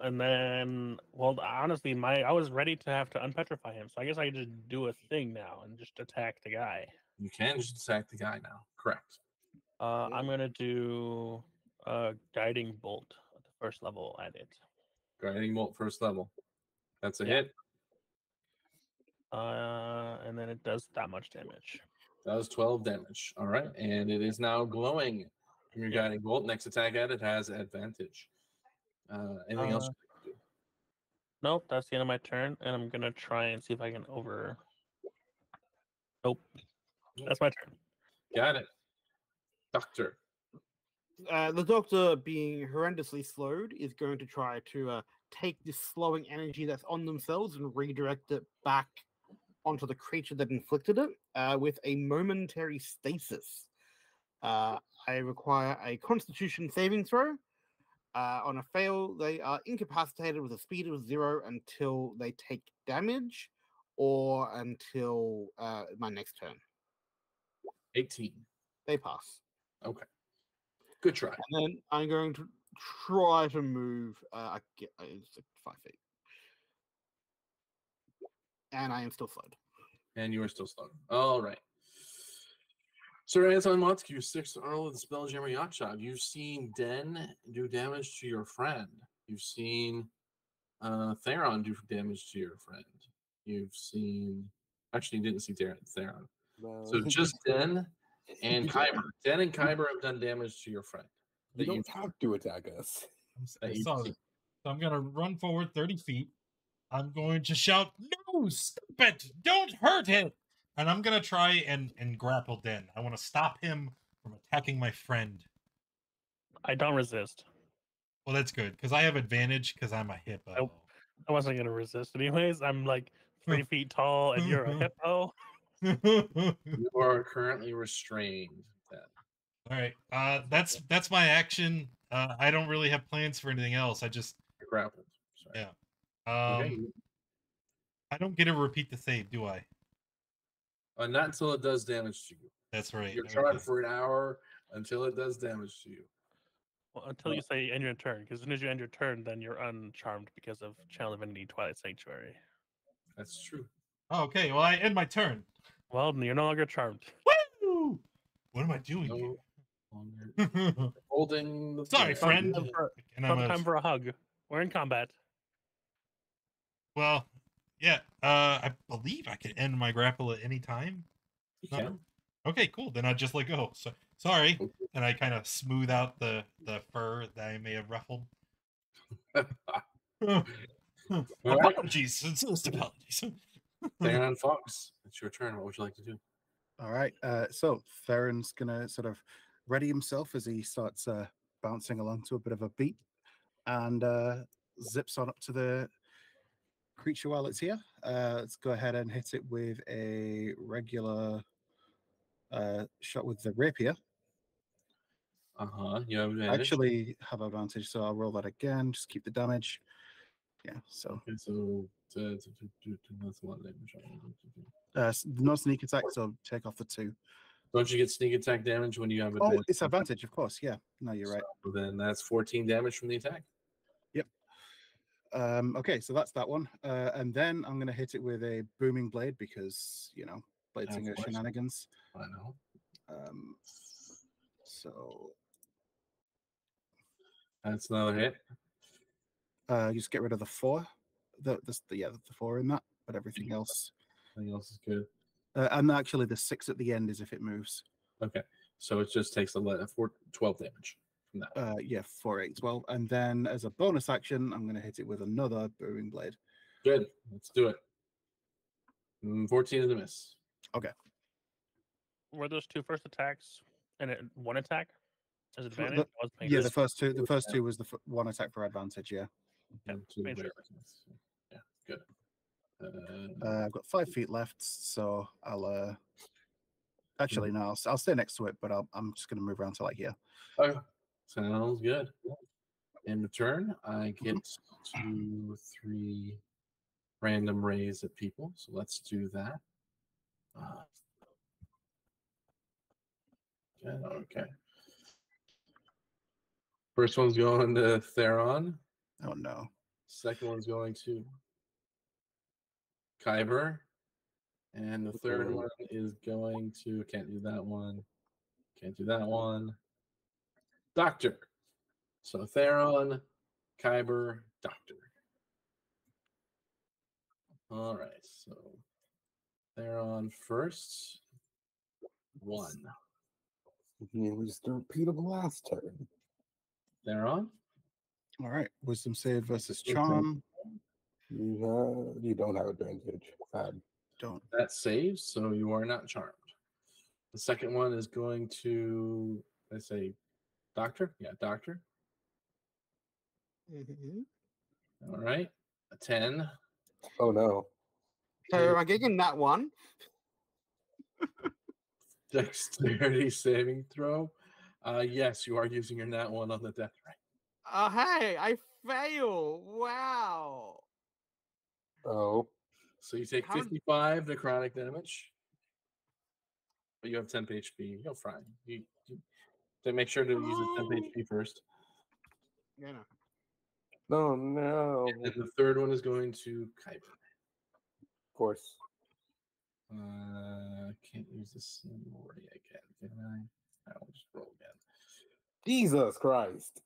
And then, well, honestly, I was ready to have to unpetrify him, so I guess I could just do a thing now and just attack the guy. You can just attack the guy now. Correct. I'm gonna do a guiding bolt at the first level at it. Guiding Bolt, first level. That's a Yeah. hit. And then it does that much damage. That was 12 damage. All right. And it is now glowing from your Yeah. Guiding Bolt. Next attack at it has advantage. Anything else? Nope, that's the end of my turn, and I'm gonna try and see if I can over. Nope, that's my turn. Got it. Doctor. The doctor, being horrendously slowed, is going to try to take this slowing energy that's on themselves and redirect it back onto the creature that inflicted it with a momentary stasis. I require a Constitution saving throw. On a fail, they are incapacitated with a speed of 0 until they take damage or until my next turn. 18. They pass. Okay. Good try. And then I'm going to try to move. It's like 5 feet. And I am still slowed. And you are still slowed. All right. Sir Anton Montague, 6th Earl of the Spelljammer Yacht Shop. You've seen Den do damage to your friend. You've seen Theron do damage to your friend. You've seen... Actually, you didn't see Theron. So just Den and Kyber. Den and Kyber have done damage to your friend. You don't have to attack us. I you've saw seen. it. So I'm gonna run forward 30 feet. I'm going to shout, "No, stop it! Don't hurt him!" And I'm gonna try and grapple Den. I want to stop him from attacking my friend. I don't resist. Oh. Well, that's good because I have advantage because I'm a hippo. Nope. I wasn't gonna resist anyways. I'm like 3 feet tall, and you're a hippo. You are currently restrained. Then. All right. That's my action. I don't really have plans for anything else. I just You're grappled. Sorry. yeah. Okay. I don't get to repeat the save, do I? Not until it does damage to you. That's right. You're Okay. charged for an hour until it does damage to you. Well, until you say end your turn, because as soon as you end your turn, then you're uncharmed because of Channel Divinity Twilight Sanctuary. That's true. Okay, well, I end my turn. Well, you're no longer charmed. Woo! What am I doing No longer here? holding the Sorry, thread. friend. And I'm Time for a hug. We're in combat. Well, yeah. I believe I can end my grapple at any time. You No? can. Okay, cool. Then I just let go. So sorry. And I kind of smooth out the fur that I may have ruffled. Apologies. It's apologies. Theron Fox, it's your turn. What would you like to do? All right. So Theron's gonna sort of ready himself as he starts bouncing along to a bit of a beat, and zips on up to the creature while it's here. Let's go ahead and hit it with a regular shot with the rapier. You have I advantage. actually have advantage, so I'll roll that again. Just keep the damage. Yeah. So Okay, so that's one damage. no sneak attack, so take off the 2. Don't you get sneak attack damage when you have Oh, advantage? it's advantage, of course. Yeah. No, you're right. So then that's 14 damage from the attack. Yep. Okay, so that's that one. And then I'm going to hit it with a booming blade because, blade singer course. shenanigans. I know. So That's another hit. you just get rid of the 4. The 4 in that, but everything else. Everything else is good. And actually, the 6 at the end is if it moves. Okay, so it just takes 12 damage from that. Yeah, 4, 8, 12. And then as a bonus action, I'm going to hit it with another booming blade. Good. Let's do it. 14 is a miss. Okay. Were those 2 first attacks and one attack as advantage? The, I wasn't paying yeah, the attention. first two was the one attack for advantage. Yeah. Yeah, made sure. Yeah, good. I've got 5 feet left, so I'll actually no, I'll stay next to it, but I'm just going to move around to like here. Okay. Sounds good. In return, I get 2, 3 random rays at people. So let's do that. Okay. First one's going to Theron. Oh no. Second one's going to Kyber. And the third one is going to, can't do that one. Can't do that one. Doctor. So Theron, Kyber, Doctor. All right. So Theron first. 1. Yeah, we just repeat of last turn. Theron. All right. Wisdom save versus charm. You don't have advantage. Don't. That saves, so you are not charmed. The second one is going to, let's say, Doctor. Yeah, Doctor. All right. A 10. Oh no. So am I getting that one? Dexterity saving throw. Yes, you are using your nat 1 on the death ray. Hey, I fail. Wow. Oh. So you take How- 55 necrotic damage. But you have 10 HP. You're fine. You make sure to use the 10 HP first. Yeah, no. No, no. And then the third one is going to Kyber. Of course. Can't use this ray again, can I? I'll just roll again. Jesus Christ.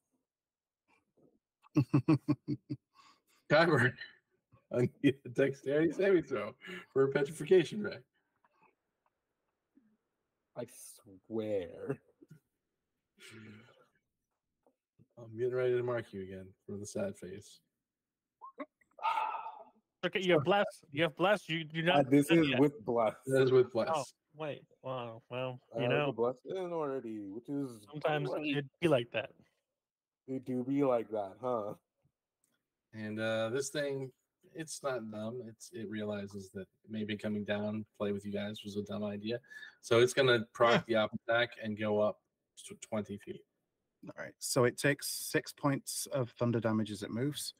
Kyber, I need a dexterity saving throw for a petrification ray. I swear. I'm getting ready to mark you again for the sad face. Okay, you have bless. You have bless. You do not. This is yet. with bless. That is with bless. Oh, wait. Wow. Well, I you have know, the bless in already, which is sometimes great. it'd be like that. They do be like that, huh? And this thing, it's not dumb. It realizes that maybe coming down play with you guys was a dumb idea. So it's gonna proc the op attack and go up to 20 feet. All right. So it takes 6 points of thunder damage as it moves.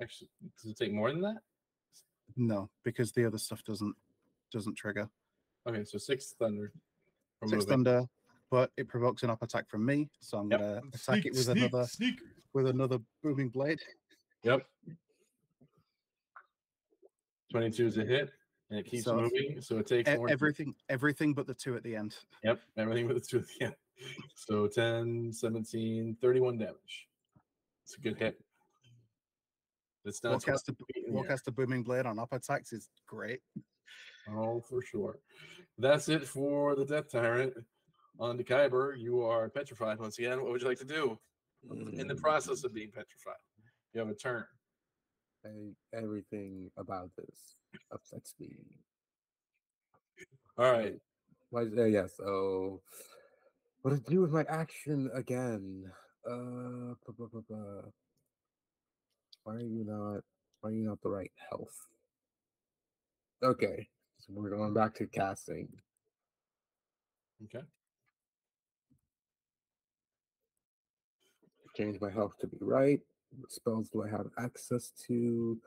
Actually, does it take more than that? No, because the other stuff doesn't trigger. Okay, so 6 thunder. for 6 moving. thunder, but it provokes an up attack from me, so I'm Yep. gonna attack it with another booming blade. Yep. 22 is a hit, and it keeps So, moving, so it takes more. Everything but the 2 at the end. Yep, everything but the 2 at the end. So 10, 17, 31 damage. It's a good hit. It's not Warcast the booming blade on up attacks is great. Oh, for sure. That's it for the Death Tyrant. On to Kyber. You are petrified once again. What would you like to do? In the process of being petrified, you have a turn. Everything about this affects me. All right. Yeah, so what to do with my action again? Why are you not the right health? Okay, so we're going back to casting. Okay. Change my health to be right. What spells do I have access to?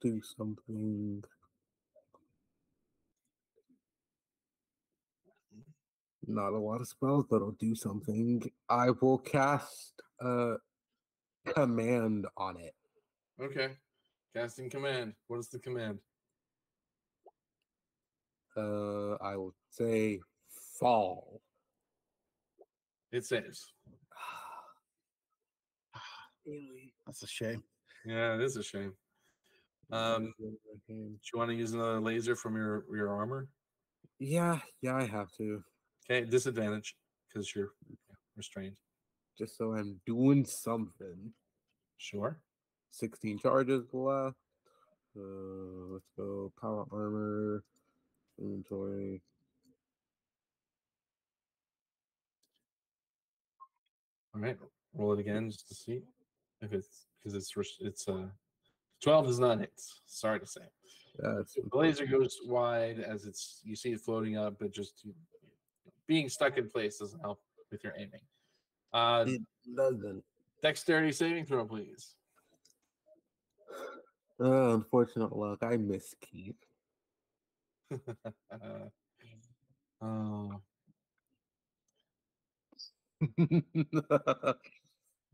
Do something. Not a lot of spells, but I'll do something. I will cast a command on it. Okay. Casting command. What is the command? I will say fall. It saves. That's a shame. Yeah, it is a shame. Do you want to use another laser from your armor? Yeah, I have to. Okay, disadvantage because you're restrained. Just so I'm doing something. Sure. 16 charges left. Let's go. Power armor. Inventory. All right. Roll it again just to see if it's because it's 12 is not hits. Sorry to say. That's The laser goes wide as you see it floating up, but just being stuck in place doesn't help with your aiming. it doesn't. Dexterity saving throw, please. Unfortunate luck. I miss Keith. Oh.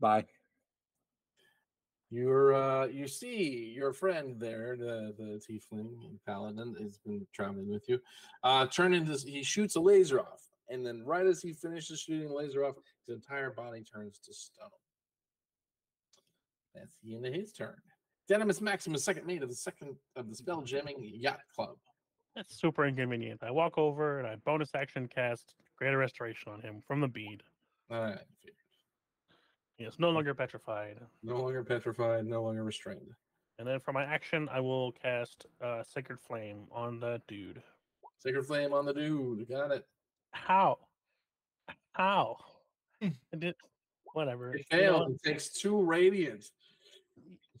Bye. You see your friend there, the tiefling paladin has been traveling with you. He shoots a laser off, and then right as he finishes shooting the laser off, his entire body turns to stone. That's the end of his turn. Denimus Maximus, second mate of the spell jamming yacht club. That's super inconvenient. I walk over and I bonus action cast Greater Restoration on him from the bead. All right. He is no longer petrified. No longer petrified, no longer restrained. And then for my action, I will cast Sacred Flame on the dude. Sacred Flame on the dude. Got it. How? I did whatever. It failed. It takes 2 radiant.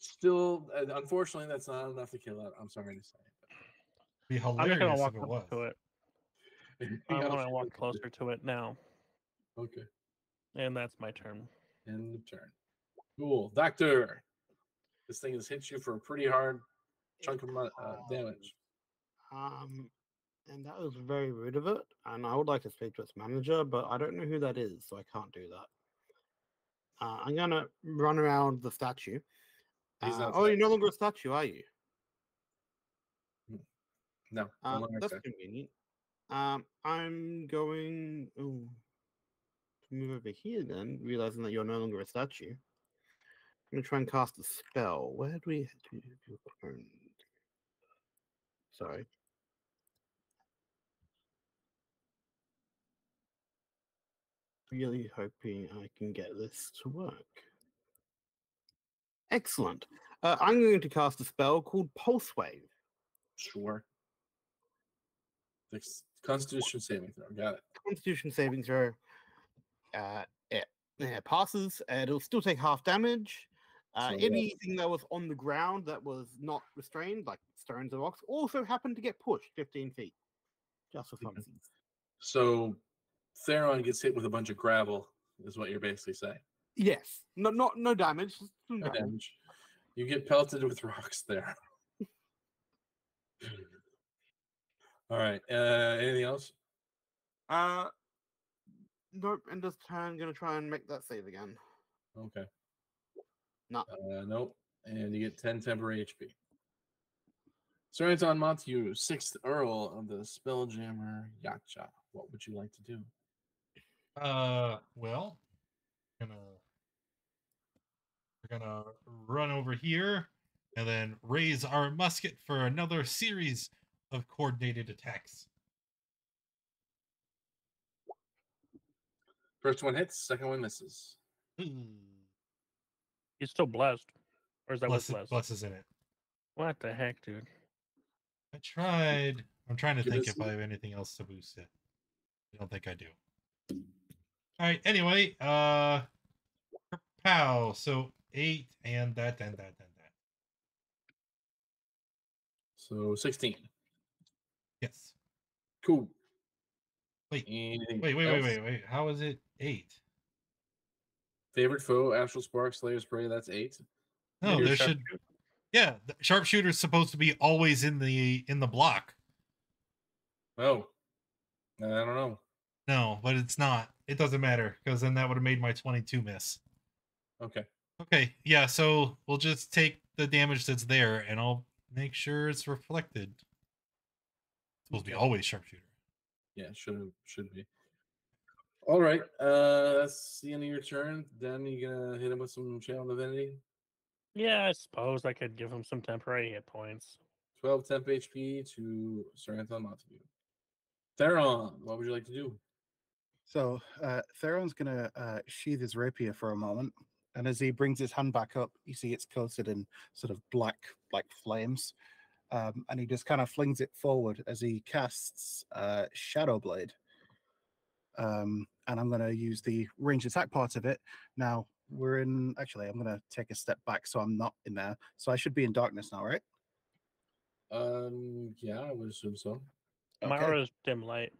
Still, unfortunately, that's not enough to kill it. I'm sorry to say. Be I'm just gonna hilarious walk if it up was. to it. I want to walk closer to it now. Okay. And that's my turn. End of turn. Cool. Doctor, this thing has hit you for a pretty hard chunk of damage. And that was very rude of it. And I would like to speak to its manager, but I don't know who that is, so I can't do that. I'm gonna run around the statue. You're no longer a statue, are you? No. That's convenient. I'm going to move over here then, realizing that you're no longer a statue. I'm going to try and cast a spell. Where do we... Sorry. Really hoping I can get this to work. Excellent. I'm going to cast a spell called Pulse Wave. Sure. Constitution saving throw. Got it. Constitution saving throw. It passes. It'll still take half damage. Anything that was on the ground that was not restrained, like stones or rocks, also happened to get pushed 15 feet. Just for funsies. So Theron gets hit with a bunch of gravel, is what you're basically saying. Yes. No damage. No damage. You get pelted with rocks there. All right. Anything else? Nope. End this turn. Gonna try and make that save again. Okay. No. Nope. And you get 10 temporary HP. Sir Anton Montague, 6th Earl of the Spelljammer Yacha. What would you like to do? Well, gonna we're gonna run over here and then raise our musket for another series of coordinated attacks. First one hits, second one misses. He's still blessed. Or is that with blessed? Blesses in it. What the heck, dude? I tried. I'm trying to Give think us if I have anything else to boost it. I don't think I do. All right. Anyway, pow. So 8 and that. So 16. Yes. Cool. Wait. Anything Wait. else? How is it 8? Favorite foe, Astral Spark, Slayer's Prey. That's 8. No, Your there should. Yeah, the sharpshooter's supposed to be always in the block. Oh, I don't know. No, but it's not. It doesn't matter because then that would have made my 22 miss. Okay. Okay, yeah. So we'll just take the damage that's there, and I'll make sure it's reflected. It's supposed to be always sharpshooter. Yeah, should be. All right. That's the end of your turn. Then you gonna hit him with some Channel Divinity. Yeah, I suppose I could give him some temporary hit points. 12 temp HP to Sir Anton Montague. Theron, what would you like to do? So Theron's going to sheathe his rapier for a moment. And as he brings his hand back up, you see it's coated in sort of black flames. And he just kind of flings it forward as he casts Shadow Blade. And I'm going to use the ranged attack part of it. Now, we're in... Actually, I'm going to take a step back so I'm not in there. So I should be in darkness now, right? Yeah, I would assume so. Okay. Mara's dim light.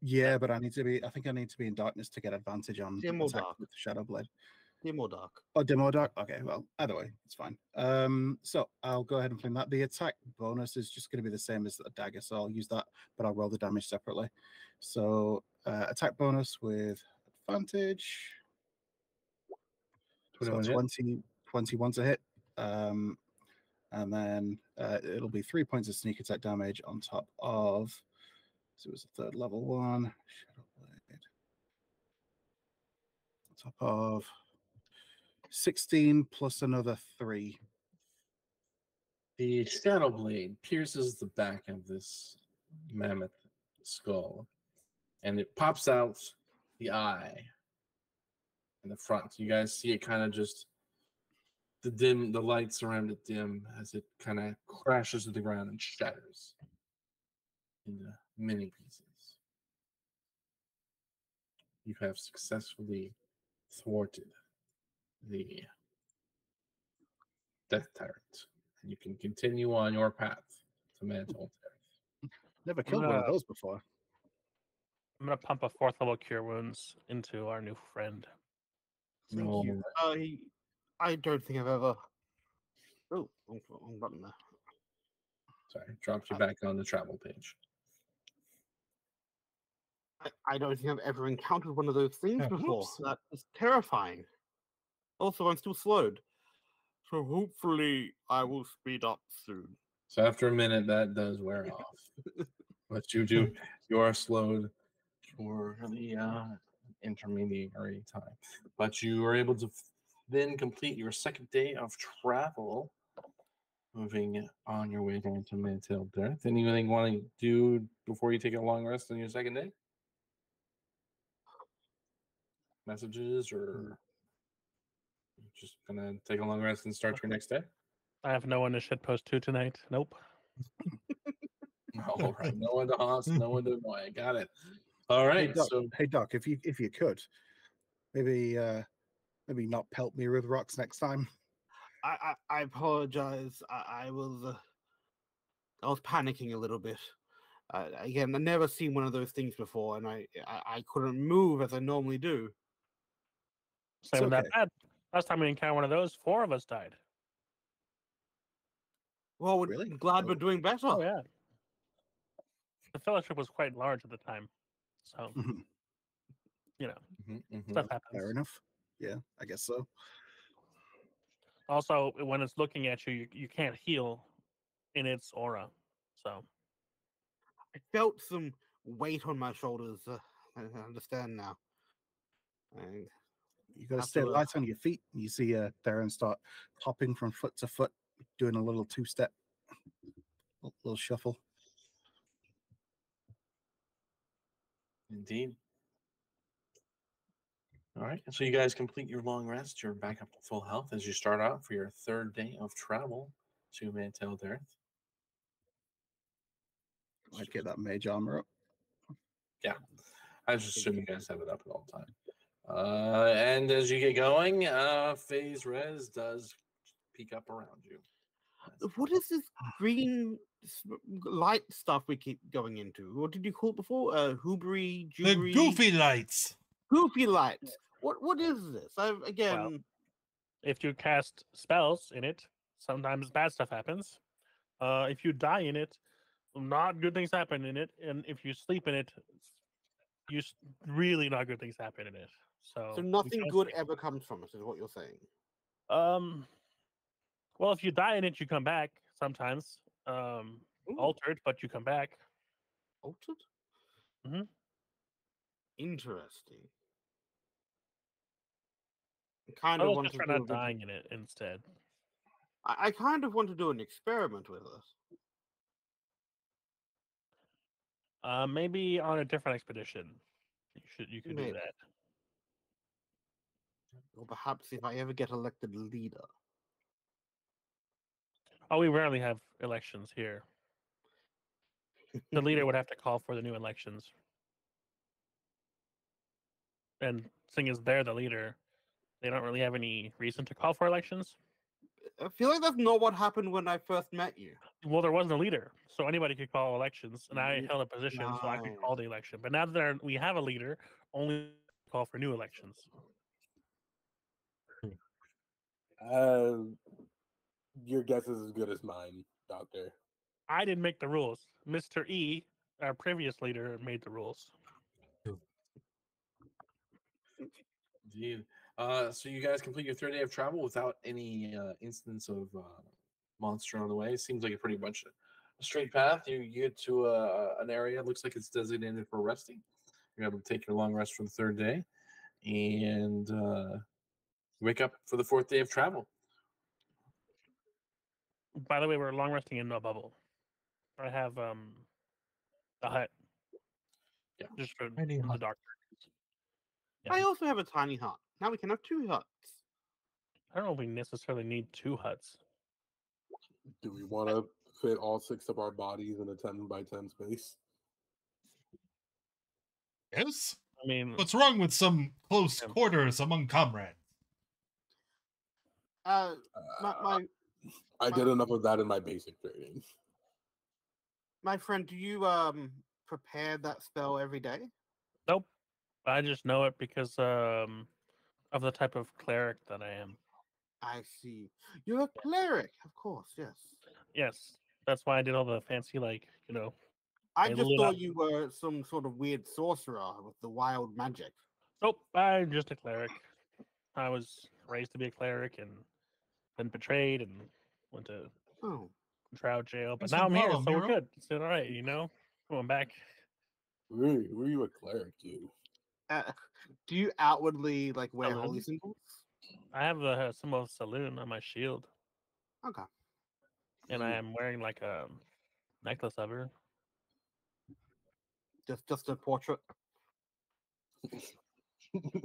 Yeah, but I think I need to be in darkness to get advantage on Dim or attack dark? with the Shadow Blade. Dim or dark? Oh, dim or dark? Okay, well, either way, it's fine. So I'll go ahead and fling that. The attack bonus is just going to be the same as the dagger, so I'll use that, but I'll roll the damage separately. So attack bonus with advantage. 21 so hit. 21 to hit. And then it'll be 3 points of sneak attack damage on top of... So it was a 3rd level one. Shadow Blade. On top of 16 plus another 3. The Shadow Blade pierces the back of this mammoth skull, and it pops out the eye in the front. You guys see it kind of just the lights around it dim as it kind of crashes to the ground and shatters into many pieces. You have successfully thwarted the Death Tyrant, and you can continue on your path to Mantle Terrace. Never killed one of those before. I'm gonna pump a 4th level cure wounds into our new friend. Thank you. I don't think I've ever... Oh, wrong button there. Sorry, dropped you back on the travel page. I don't think I've ever encountered one of those things Yeah, before. whoops. That is terrifying. Also, I'm still slowed. So hopefully I will speed up soon. So after a minute, that does wear off. But you are slowed for the intermediary time. But you are able to then complete your second day of travel, moving on your way down to Mantle Death. Anything you want to do before you take a long rest on your second day? Messages, or just gonna take a long rest and start your next day? I have no one to shitpost to tonight. Nope. All right, no one to host, no one to annoy. Got it. All right, Hey Doc, if you could, maybe not pelt me with rocks next time. I apologize. I was panicking a little bit. Again, I've never seen one of those things before, and I couldn't move as I normally do. It's not even okay. that bad. Last time we encountered one of those, 4 of us died. Well, Really? glad we're doing better. Oh yeah. the fellowship was quite large at the time, so Mhm, you know Mhm. stuff Fair happens. enough. Yeah, I guess so. Also, when it's looking at you, you can't heal in its aura. So I felt some weight on my shoulders. I understand now. I You got to have stay to, light on your feet. You see Darren start hopping from foot to foot, doing a little two-step, little shuffle. Indeed. All right. So you guys complete your long rest. You're back up to full health as you start out for your third day of travel to Mantel Earth. I'd get that mage armor up. Yeah. I was just assuming you guys have it up at all the time. And as you get going, phase res does peek up around you. what is this green light stuff we keep going into? What did you call it before? Hoobery, The jubery, goofy lights. goofy lights. What is this? Again, well, if you cast spells in it, sometimes bad stuff happens. If you die in it, not good things happen in it, and if you sleep in it, really not good things happen in it. So so we nothing can't good sleep. ever comes from it, is what you're saying. Well, if you die in it, you come back sometimes. Ooh, Altered, but you come back. altered? Mhm. Interesting. I kind I of will want just to try do not dying in it instead. I kind of want to do an experiment with us. Maybe on a different expedition. You could do Maybe. that. Or perhaps if I ever get elected leader. Oh, we rarely have elections here. The leader would have to call for the new elections. And seeing as they're the leader, they don't really have any reason to call for elections. I feel like that's not what happened when I first met you. Well, there wasn't a leader, so anybody could call elections, and I held a position, so I could Right. call the election. But now that we have a leader, only call for new elections. Your guess is as good as mine, Doctor. I didn't make the rules. Mr. E, our previous leader, made the rules. Indeed. So you guys complete your third day of travel without any instance of monster on the way. Seems like a pretty much a straight path. You get to an area. It looks like it's designated for resting. You're able to take your long rest for the third day, and wake up for the fourth day of travel. By the way, we're long resting in no bubble. I have a hut. Yeah. Just for Tiny the hut. doctor. Yeah. I also have a tiny hut. Now we can have two huts. I don't know if we necessarily need two huts. Do we want to fit all 6 of our bodies in a 10 by 10 space? Yes. I mean, What's wrong with some close Yeah. quarters among comrades? My I did enough of that in my basic training. my friend, do you prepare that spell every day? nope. I just know it because of the type of cleric that I am. I see. You're a cleric, of course. Yes. Yes, that's why I did all the fancy, I I just lit thought up. you were some sort of weird sorcerer with the wild magic. Nope, I'm just a cleric. I was raised to be a cleric and then betrayed and went to Oh, Shroud jail. But Thanks now for I'm the here, follow, so we're Miro. good. It's all right, Going back. Were you a cleric, dude? do you outwardly wear Saloon? holy symbols? I have the symbol of saloon on my shield, Okay. and I am wearing a necklace of her. Just a portrait.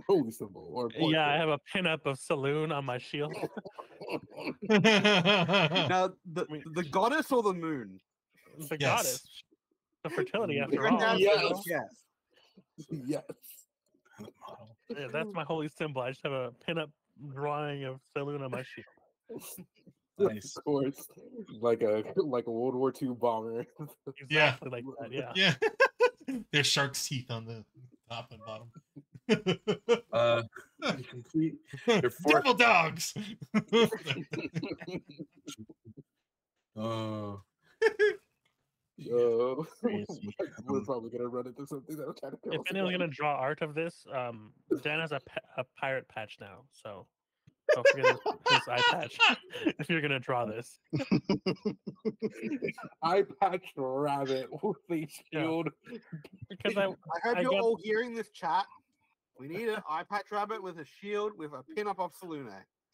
Holy symbol or Yeah, I portrait. have a pinup of saloon on my shield. Now I mean, the goddess or the moon? the Yes. goddess, the fertility after Good all. answer, Yes. yes. Yes. Model. Yeah, that's my holy symbol. I just have a pinup drawing of saloon on my shield. Nice. Of course. Like a World War II bomber. Exactly like that. Yeah. Yeah. There's shark's teeth on the top and bottom. You complete your fourth. Devil dogs. Crazy. We're probably gonna run into something that'll try to kill If us. anyone's again. gonna draw art of this, Dan has a pirate patch now, so don't forget his eye patch if you're gonna draw this. I patched rabbit with a shield. Because I hope I you're got- all hearing this chat. We need an eye patch rabbit with a shield with a pin-up of Salune.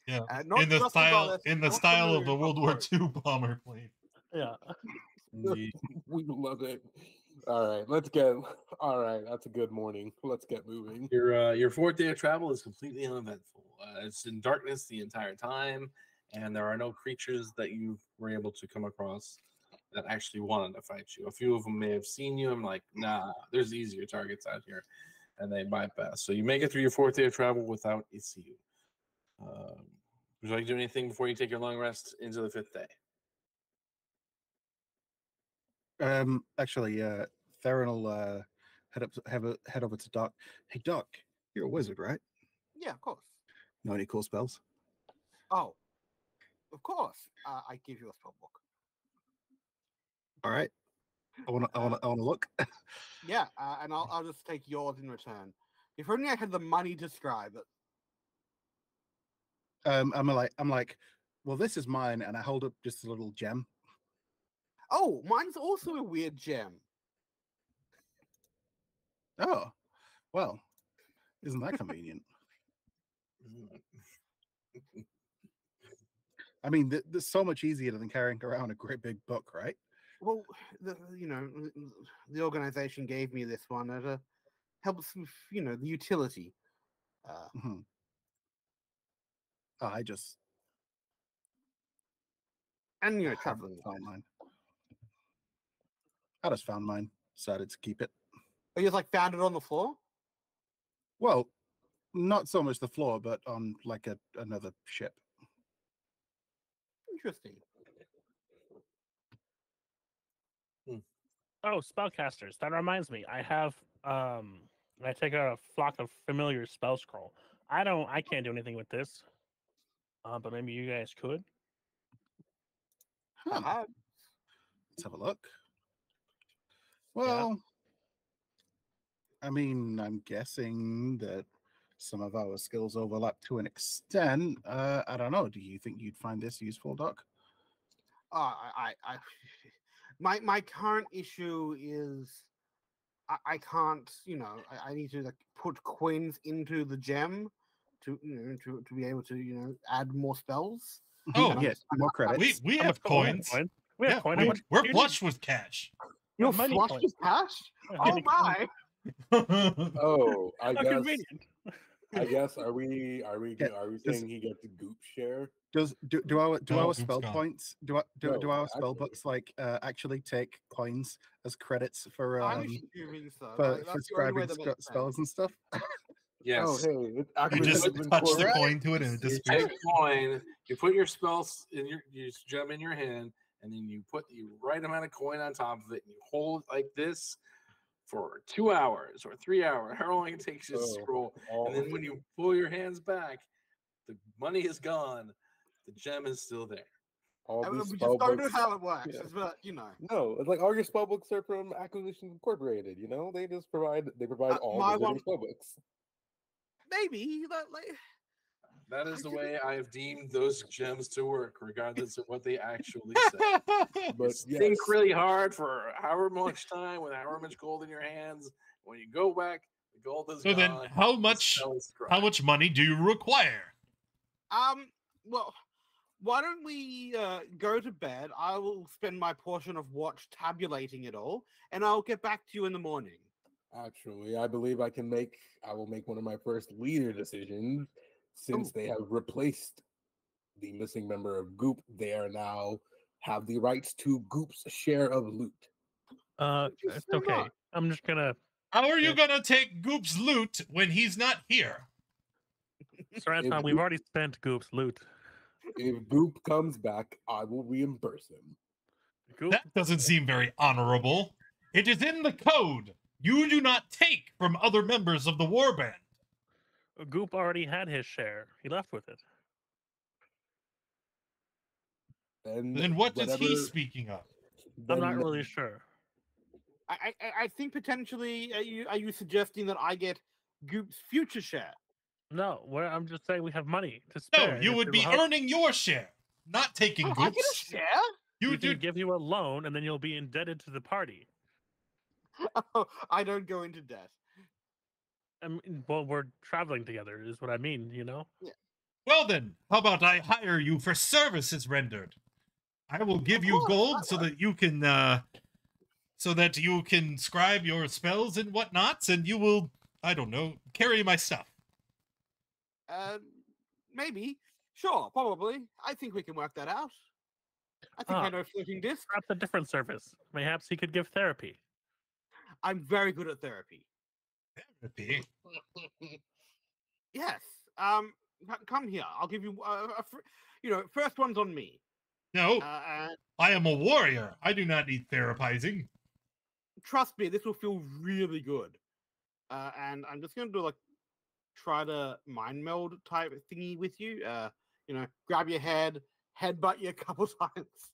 Yeah. Not In the just style goddess, in the not style of moon, a World but War both. II bomber plane. yeah. Indeed. We love it. All right, let's get. All right, that's a good morning. Let's get moving. Your fourth day of travel is completely uneventful. It's in darkness the entire time, and there are no creatures that you were able to come across that actually wanted to fight you. A few of them may have seen you. I'm like, nah, there's easier targets out here, and they bypass. So you make it through your fourth day of travel without issue. Would you like to do anything before you take your long rest into the fifth day? Actually, Theron will head over to Doc. Hey, Doc, you're a wizard, right? Yeah, of course. Know any cool spells? Oh, of course. I give you a spell book. All right. I want to look. Yeah, and I'll just take yours in return. If only I had the money to scribe it. I'm like, well, this is mine, and I hold up just a little gem. Oh, mine's also a weird gem. Oh, well, isn't that convenient? I mean, this so much easier than carrying around a great big book, right? Well, the organization gave me this one that helps with the utility. Mhm. I just And haven't traveling. found mine. I just found mine. Decided to keep it. Oh, you just like found it on the floor? Well, not so much the floor, but on like another ship. Interesting. Oh, spellcasters. That reminds me. I have I take out a flock of familiar spell scroll. I can't do anything with this. But maybe you guys could. Huh. Uh, Let's have a look. Well, I mean, I'm guessing that some of our skills overlap to an extent. I don't know. Do you think you'd find this useful, Doc? my current issue is I can't, I need to like put coins into the gem to to be able to add more spells. Oh, And yes, more credits. We How have much coin? coins. Coin? We have Yeah, coin. How much we're do you flush with cash. You're money flush coins. with cash? Yeah, Oh give me coin. my! Oh, I How guess. convenient. I guess. Are we saying he gets a goop share? Do our No, our Goop's spell gone. points do No, our spell actually. books like actually take coins as credits for I'm assuming so. for That's the only way scribing that makes spells and stuff? Yes. Oh, hey, it's You actually just been touch the correct. coin to it and it You disappears. take a coin, you put your spells in your gem in your hand, and then you put the right amount of coin on top of it, and you hold it like this for 2 hours or 3 hours, however long it takes you to Oh, scroll. And then when you pull your hands back, the money is gone, the gem is still there. all We these just spell don't know books. how it works, yeah. but No, it's like all your spell books are from Acquisitions Incorporated. They just provide all my the one- spell books. maybe That is the way I have deemed those gems to work, regardless of what they actually say. But Just yes, think really hard for however much time with however much gold in your hands. When you go back, the gold is So gone. then, how the much spell is dry. how much money do you require? well, why don't we go to bed? I will spend my portion of watch tabulating it all, and I'll get back to you in the morning. actually, I believe I will make one of my first leader decisions since they have replaced the missing member of Goop. They are now have the rights to Goop's share of loot. It's okay. I'm just gonna. How are you gonna take Goop's loot when he's not here? Sir Anton, we've already spent Goop's loot. If Goop comes back, I will reimburse him. Goop. That doesn't seem very honorable. It is in the code. You do not take from other members of the warband. Goop already had his share. He left with it. And Then what is he whatever- speaking of? I'm not then really sure. I think potentially are you suggesting that I get Goop's future share? No, I'm just saying we have money to No, spare. and you if would it be will help, earning your share, not taking Oh, I get a Goops. share. You we can did. give you a loan, and then you'll be indebted to the party. Oh, I don't go into debt. I mean, well, we're traveling together, is what I mean. You know. Well then, how about I hire you for services rendered? I will give Of you course, gold that so works. that you can scribe your spells and whatnots, and you will, I don't know, carry my stuff. Maybe. Sure, probably. I think we can work that out. I think I Ah. know floating disc. Perhaps a different service. Perhaps he could give therapy. I'm very good at therapy. Therapy? Yes. Come here. I'll give you. First one's on me. No, Uh, I am a warrior. I do not need therapizing. trust me, this will feel really good. And I'm just gonna do like try to mind meld type thingy with you. Grab your headbutt you a couple times.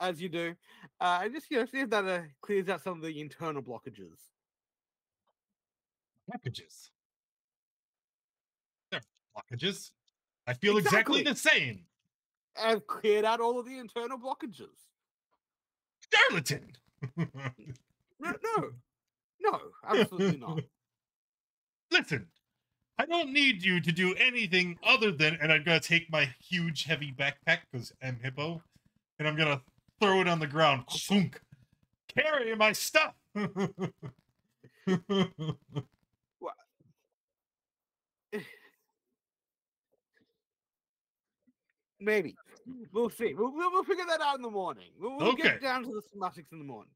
As you do, and just see if that clears out some of the internal blockages. Blockages. There are blockages. I feel exactly the same. I've cleared out all of the internal blockages. Charlatan. No, absolutely not. Listen, I don't need you to do anything other than, and I'm gonna take my huge heavy backpack because I'm hippo, and I'm gonna throw it on the ground. Shunk. Carry my stuff. Maybe we'll see. We'll figure that out in the morning. We'll Okay. get down to the schematics in the morning.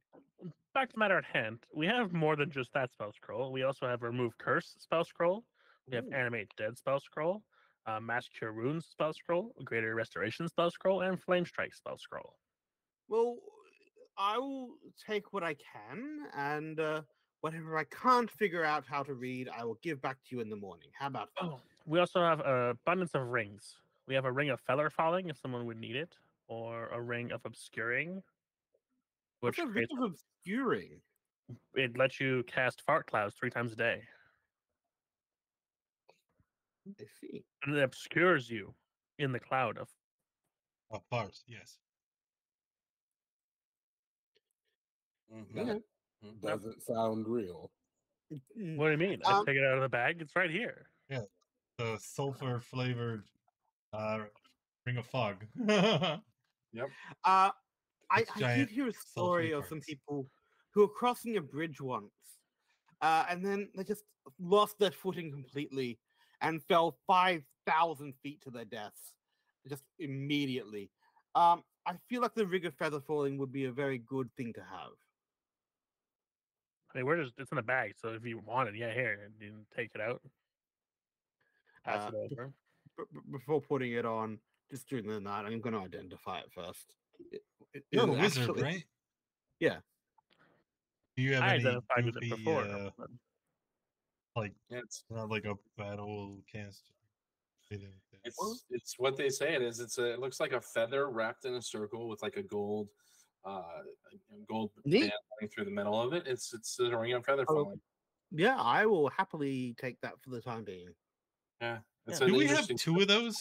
Back to the matter at hand. We have more than just that spell scroll. We also have Remove Curse spell scroll. We have Ooh. Animate Dead spell scroll, Mass Cure Wounds spell scroll, Greater Restoration spell scroll, and Flame Strike spell scroll. Well, I will take what I can, and whatever I can't figure out how to read, I will give back to you in the morning. How about that? Oh, we also have abundance of rings. We have a ring of feather falling if someone would need it, or a ring of obscuring, which What's a ring creates, of obscuring? it lets you cast fart clouds 3 times a day, I see. and it obscures you in the cloud of. Oh, bars, yes. That doesn't sound real. What do you mean? I take it out of the bag. It's right here. Yeah, the sulfur flavored ring of fog. Yep. I It's did giant hear a sulfur story of some parts. people who were crossing a bridge once, and then they just lost their footing completely and fell 5,000 feet to their deaths just immediately. I feel like the rig of feather falling would be a very good thing to have. I mean, it's in a bag, so if you want it, yeah, here, you can take it out, pass it over. Before putting it on, just during the night, I'm going to identify it first. You're a It wizard, actually- right? Yeah. Do you have I any identified with it goopy, before. but like, Yeah, it's not like a battle cast? it's what they say it is. It looks like a feather wrapped in a circle with like a gold Neat. band running through the middle of it. It's a ring of feather Oh, falling. Yeah, I will happily take that for the time being. Yeah. It's Yeah. an Do we have interesting 2 of those?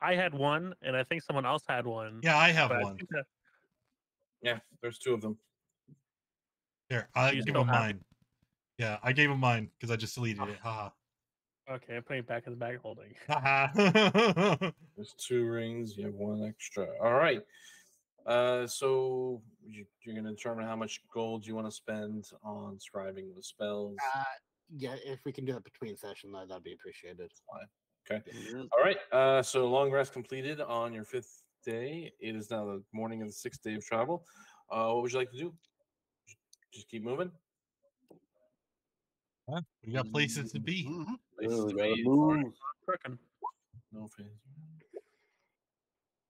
I had one, and I think someone else had one. Yeah, I have but I one. think that Yeah, there's 2 of them. Here, I You give still him have mine. Yeah, I gave him mine because I just deleted it. Haha. Okay, I'm putting it back in the bag holding. Haha. There's 2 rings. You have 1 extra. All right. So you're going to determine how much gold you want to spend on scribing the spells. Yeah, if we can do that between session, though, that'd be appreciated. Fine. Okay. All right. So long rest completed on your 5th day. It is now the morning of the 6th day of travel. What would you like to do? Just keep moving. We got places to be. Places We to gotta be. move. Frickin'. No phase.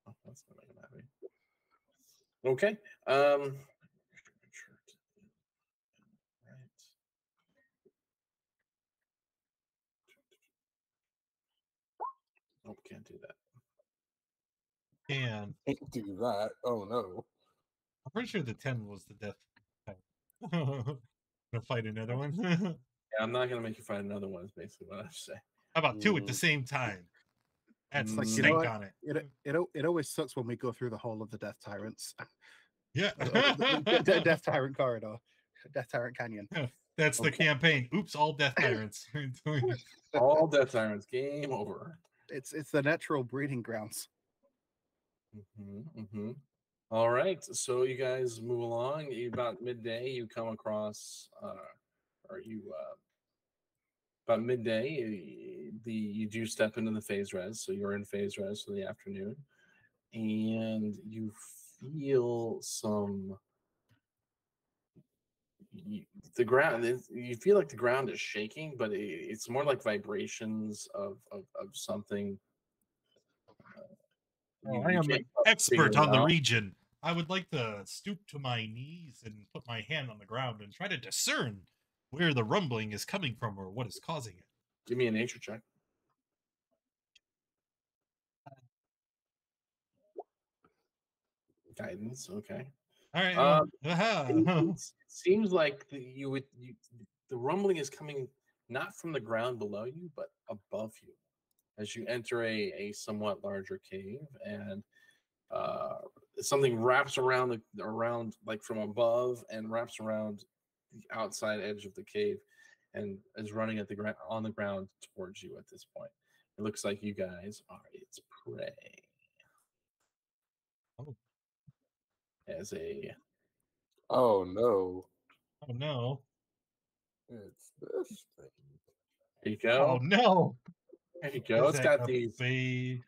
Oh, that's not making that happy. Okay. Right. Nope, can't do that. And Can't do that. Oh no. I'm pretty sure the 10 was the death. Gonna fight another one. How Yeah, I'm not gonna make you find another one. Is basically what I'm saying. about two at the same time? That's It's like, sync what? on it. It always sucks when we go through the whole of the Death Tyrants. Yeah. The Death Tyrant corridor, Death Tyrant Canyon. That's the Okay. campaign. Oops, all death tyrants. All Death Tyrants. Game over. It's the natural breeding grounds. All right, so you guys move along. About midday, you come across, about midday, you do step into the phase res, so you're in phase res for the afternoon, and you feel some. The ground, you feel like the ground is shaking, but it's more like vibrations of something. Oh, I am an can't quite figure expert it on the out. region. I would like to stoop to my knees and put my hand on the ground and try to discern where the rumbling is coming from or what is causing it. Give me a nature check. Guidance, okay. All right. It Aha. seems like the rumbling is coming not from the ground below you, but above you as you enter a somewhat larger cave, and something wraps around like from above and wraps around the outside edge of the cave and is running at the ground on the ground towards you at this point. It looks like you guys are its prey. Oh. As a Oh no. Oh no. It's this thing. there you Oh go. no. There you go. Is It's that got a these Be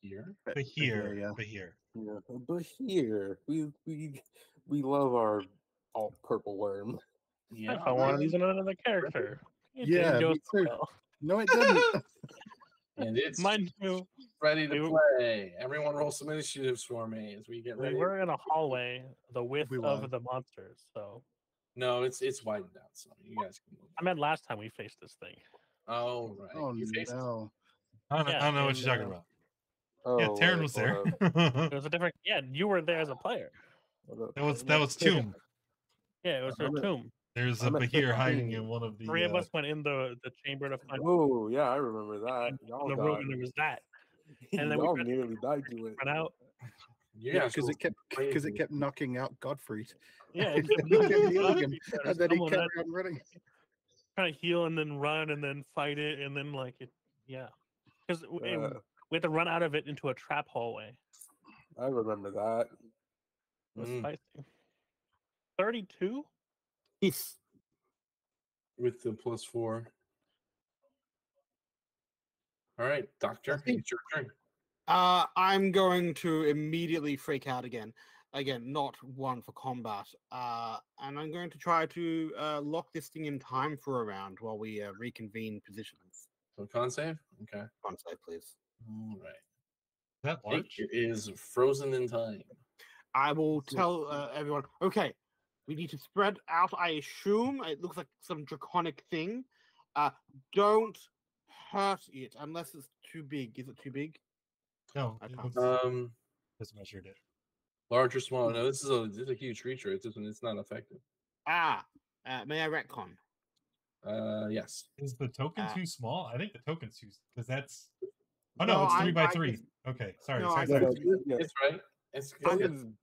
here. here. yeah. Be here. Yeah, but here we love our alt purple worm. Yeah. I want to use another character. It Yeah, didn't go me so too. well. No, it didn't. And it's Mine too. ready to We- play. Everyone roll some initiatives for me as we get We ready. were in a hallway, the width We of were. the monsters. So No, it's widened out, so you guys can move. I meant last time we faced this thing. Oh right. Oh You faced no. I don't know what and, you're talking about. Oh, Yeah, Taryn wait, was hold there. up, It was a different. Yeah, you were there as a player. hold up. that was Tomb. Yeah, it was a I'm at- tomb. There's a I'm at Bahir hiding 15. in one of the. Three of us went in the chamber to find Oh yeah, I remember that. Y'all the room, got and there was that. And then we y'all ran- nearly died to it. Run out. Yeah, Because it kept knocking out Gottfried. Yeah, And it's he kept healing him, There's and then he someone kept that on running. trying to heal and then run and then fight it and then like it. Yeah, because we had to run out of it into a trap hallway. I remember that. It was spicy. 32. Yes. with the +4. All right, Doctor, Okay. it's your turn. I'm going to immediately freak out again. Again, not one for combat. And I'm going to try to lock this thing in time for a round while we reconvene positions. So con save. Okay. One save, please. All right. That large? It is frozen in time. I will tell everyone, okay, we need to spread out. I assume it looks like some draconic thing. Don't hurt it unless it's too big. Is it too big? No, I it can't looks, just measured it. Large or small? No, this is a huge creature. It's not effective. May I retcon? Yes. Is the token Uh, too small? I think the token's too because that's. Oh No, no, it's I- 3 by I 3. just- Okay, sorry, no, sorry, I No, sorry. no, yeah, It's right. It's I'm good. tokens,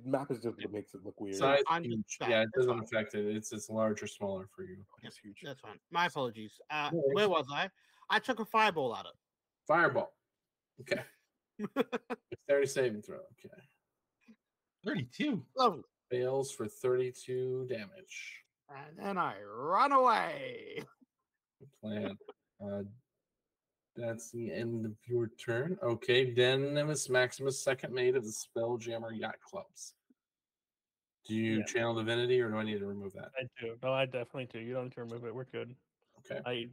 map is just what makes it look weird. Size I'm huge. just Yeah, saying, it that's doesn't fine. affect it. It's large or smaller for you. It's huge. That's fine. My apologies. worries. Where was I? I took a fireball at it. Fireball. Okay. Dexterity saving throw. Okay. 32. Lovely. Fails for 32 damage. And then I run away. Plan. That's the end of your turn. Okay, Denimus Maximus, second mate of the Spelljammer Yacht Clubs. Do you Yeah. channel divinity, or do I need to remove that? I do. No, I definitely do. You don't need to remove it. We're good. Okay. I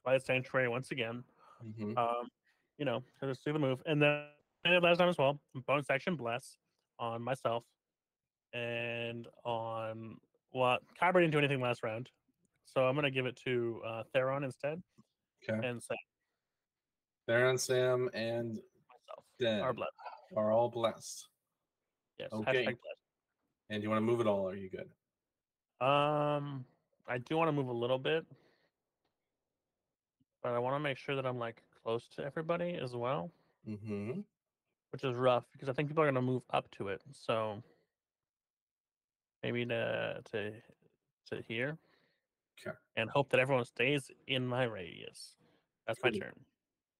by the sanctuary once again. Mm-hmm. To just do the move, and then last time as well. Bonus action bless on myself, and on Kyber didn't do anything last round, so I'm gonna give it to Theron instead, Okay. and Sam Theron, Sam, and myself Den are blessed. are all blessed. Yes. Okay. Hashtag blessed. And do you want to move at all? Or are you good? I do want to move a little bit, but I want to make sure that I'm like close to everybody as well, Mm-hmm. which is rough because I think people are gonna move up to it. So maybe to here Okay. and hope that everyone stays in my radius. That's my Cool. turn.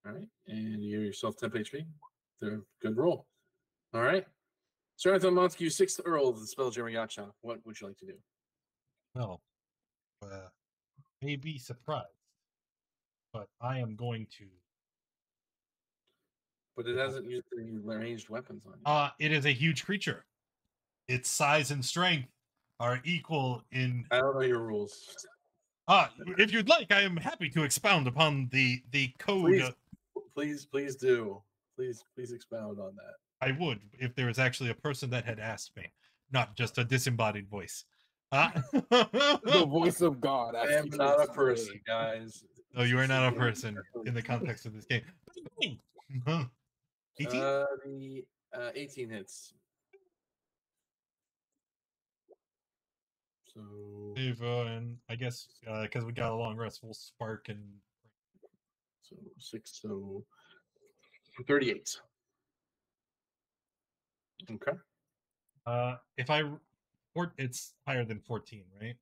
All right. And you're yourself 10 HP. They're good roll. All right. Jonathan Montague, 6th Earl of the Spelljammer Yacha. What would you like to do? Well, may be surprised, but I am going to. But it hasn't used any ranged weapons on you. It is a huge creature. Its size and strength are equal in. I don't know your rules. If you'd like, I am happy to expound upon the code. Please do. Please expound on that. I would if there was actually a person that had asked me, not just a disembodied voice. The voice of God. I am not a person, guys. No, you are not a person in the context of this game. 18? The 18 hits. So And I guess because we got a long rest, we'll spark and. 6, so 38. Okay. If it's higher than 14, right?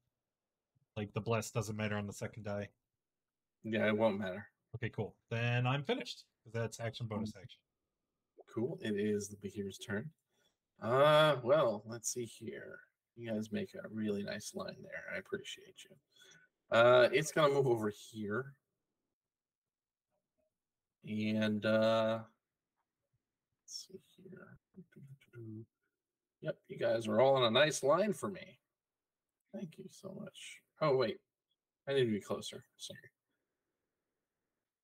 Like the bless doesn't matter on the second die. Yeah, it won't matter. Okay, cool. Then I'm finished because that's action bonus action. Cool. It is the behavior's turn. Well, let's see here. You guys make a really nice line there. I appreciate you. It's gonna move over here. And let's see here. Yep, you guys are all on a nice line for me. Thank you so much. Oh wait, I need to be closer. Sorry.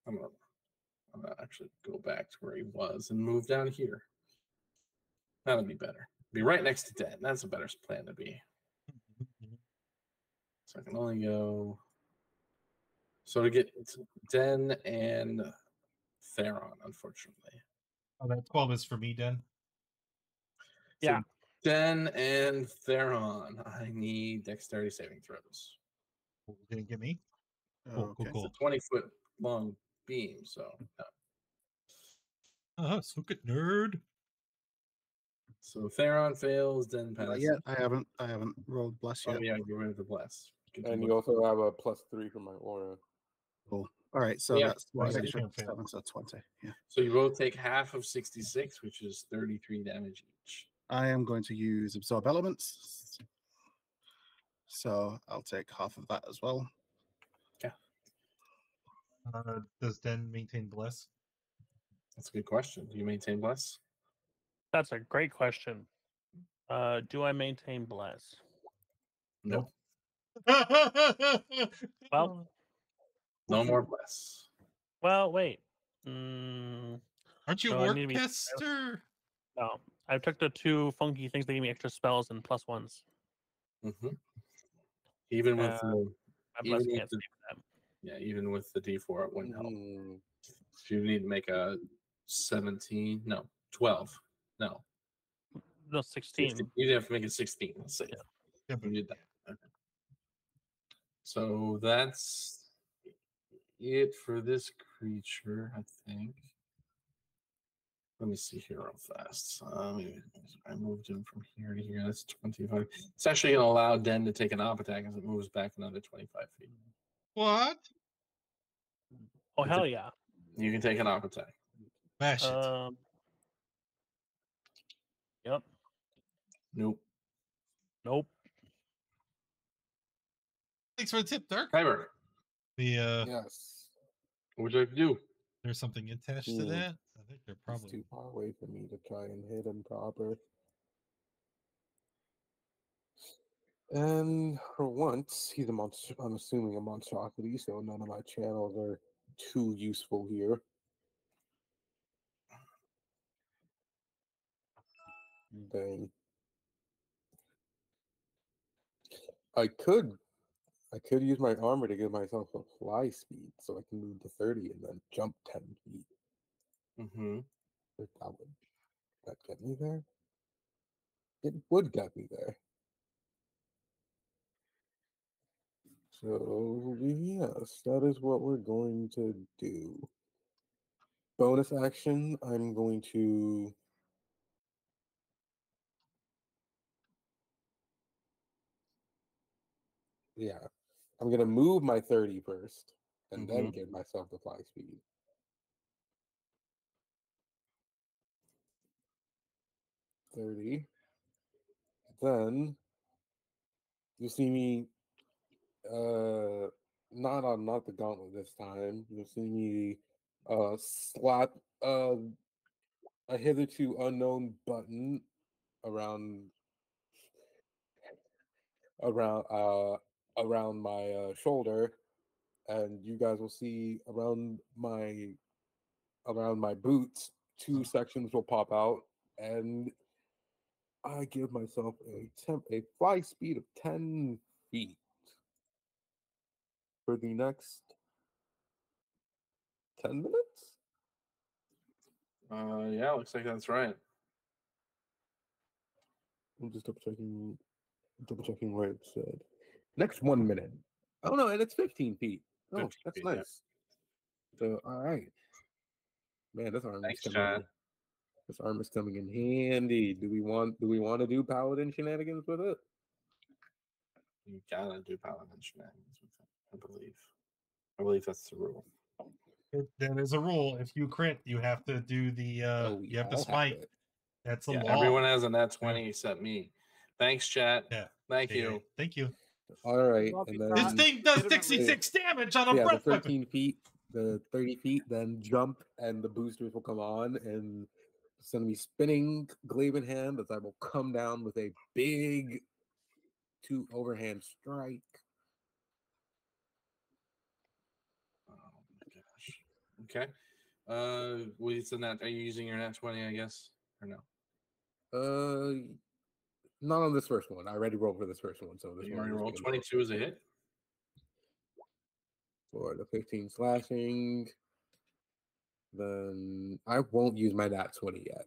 I'm gonna actually go back to where he was and move down here. That'll be better. Be right next to Den. That's a better plan to be. So I can only go. So to get Den and Theron, unfortunately. Oh, that 12 is for me, Den. So Yeah. Den and Theron, I need dexterity saving throws. Didn't get me. Cool, Okay. cool, It's a 20-foot long beam, so no. Look at nerd. So Theron fails, Den Not passes. yet. I haven't rolled bless Oh yet. yeah, get rid of the bless. And you also have a +3 for my aura. Cool. All right, so Yeah, that's why what, did extra you fail? 7, so 20. Yeah. So you both take half of 66, which is 33 damage each. I am going to use absorb elements. So I'll take half of that as well. Does Den maintain bless? That's a good question. Do you maintain bless? That's a great question. Do I maintain bless? Nope. Well, No more bless. well, wait. Mm, Aren't you No, a I need to be- workcaster? no, I took the 2 funky things that give me extra spells and +1s. Mm-hmm. Even with the My Even bless with can't the- save them. yeah, even with the D4, it wouldn't help. Mm, If you need to make a 17, no, 12, no, No, 16. 16. You'd have to make it 16. Let's say. Yeah. Yeah, but You did that. Okay. So that's it for this creature, I think. Let me see here real fast. I moved him from here to here. That's 25. It's actually going to allow Den to take an op attack as it moves back another 25 feet. what? Oh, hell yeah. You can take an op attack. Bash it. Yep. Nope. Nope. Thanks for the tip, Dirk. Kyber, yes. what would you like to do? There's something attached to Hmm. that. I think they're He's probably. too far away for me to try and hit him proper. And for once, he's a monster. I'm assuming a monstrosity, so none of my channels are too useful here. Dang. I could use my armor to give myself a fly speed so I can move to 30 and then jump 10 feet. Mm-hmm. If that would that get me there? It would get me there. So yes, that is what we're going to do. Bonus action, I'm going to I'm gonna move my 30 first and then give myself the fly speed. Then you see me not the gauntlet this time. You'll see me slap a hitherto unknown button around around uh around my shoulder, and you guys will see around my boots 2 sections will pop out, and I give myself a fly speed of 10 feet for the next 10 minutes. Yeah, looks like that's right. I'm just double checking where it said. Next 1 minute. Oh no, and it's 15 feet. Oh, 15 that's feet, yeah. nice. So all right. Man, this arm Thanks, is coming Chad. in. This arm is coming in handy. Do we want to do paladin shenanigans with it? You gotta do paladin shenanigans with it, I believe. I believe that's the rule. There is a rule. If you crit, you have to do the. We You have to all have smite. it. That's a Yeah, law. everyone has a nat 20 except me. Thanks, chat. Yeah. Thank Yeah, you. Thank you. All right, Love and you, then This Chad. thing does Legitimately. 66 damage on a the breath weapon. 13 feet, the 30 feet, then jump, and the boosters will come on, and it's going to be spinning glaive in hand as I will come down with a big 2 overhand strike. Oh my gosh. Okay. Well, it's a nat. Are you using your nat 20? I guess, or no? Not on this first one. I already rolled for this first one, so this You one already is rolled good 22 as a hit. for the 15 slashing. Then I won't use my nat 20 yet.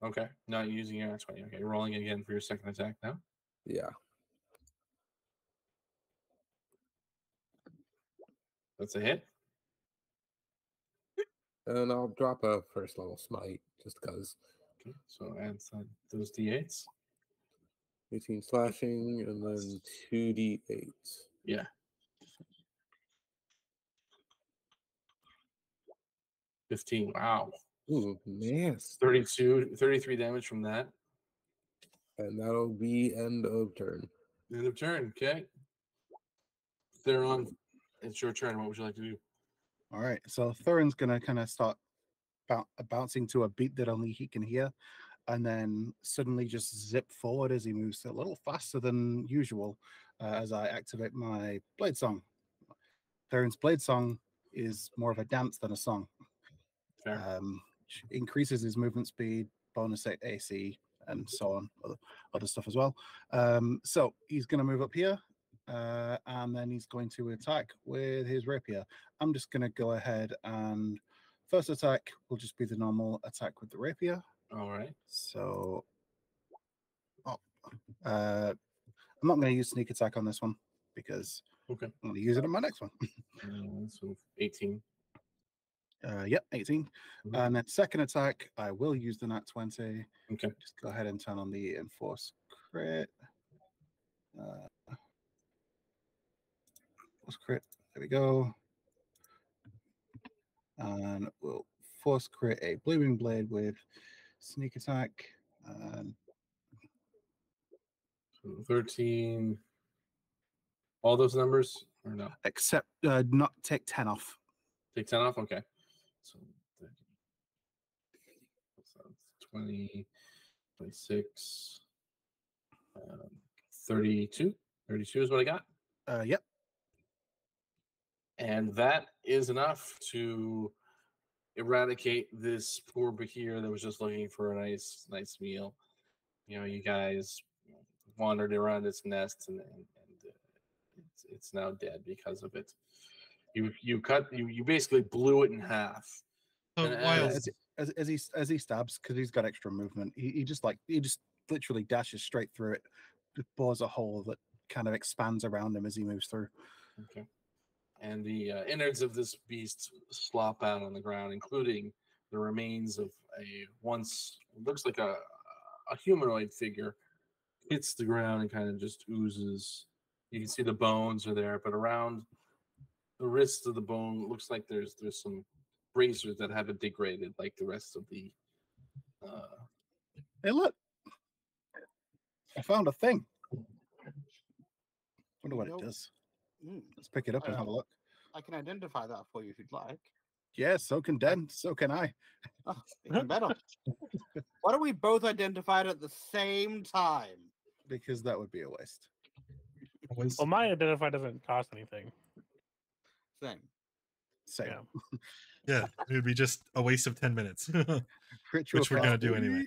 Okay. Not using your nat 20. Okay. Rolling again for your second attack now. Yeah. That's a hit. And I'll drop a first level smite just because. Okay. So add those d8s. 18 slashing and then 2d8. Yeah. 15. Wow. Ooh, nasty. 33 damage from that. And that'll be end of turn. End of turn. Okay. Theron, it's your turn. What would you like to do? All right. So Thurin's gonna kind of start bouncing to a beat that only he can hear, and then suddenly just zip forward as he moves a little faster than usual as I activate my blade song. Thurin's blade song is more of a dance than a song. Fair. Which increases his movement speed, bonus AC, and so on, other stuff as well. So he's going to move up here, and then he's going to attack with his rapier. I'm just going to go ahead and first attack will just be the normal attack with the rapier. All right. So, I'm not going to use sneak attack on this one because Okay. I'm going to use it on my next one. So 18. Yep, 18. And then second attack, I will use the nat 20. Okay. Just go ahead and turn on the enforce crit. Force crit. There we go. And we'll force crit a blooming blade with sneak attack. So 13. All those numbers or no? Except not take 10 off. Take 10 off? Okay. So 20, 26, 32. 32 is what I got. Yep. And that is enough to eradicate this poor Bahir that was just looking for a nice meal. You know, you guys wandered around its nest and it's now dead because of it. You basically blew it in half. So And while As he stabs, because he's got extra movement, he just literally dashes straight through it, just bores a hole that kind of expands around him as he moves through. Okay. And the innards of this beast slop out on the ground, including the remains of a once looks like a humanoid figure. Hits the ground and kind of just oozes. You can see the bones are there, but around the wrist of the bone looks like there's some bracers that haven't degraded like the rest of the. Hey, look! I found a thing. Wonder what it Nope. does. Mm, Let's pick it up and have a look. I can identify that for you if you'd like. Yeah, so can Den. So can I. Oh, even better. Why don't we both identify it at the same time? Because that would be a waste. Well, my identify doesn't cost anything. Same. Same. Yeah. Yeah, it would be just a waste of 10 minutes, Ritual which we're gonna cast, do baby. anyway.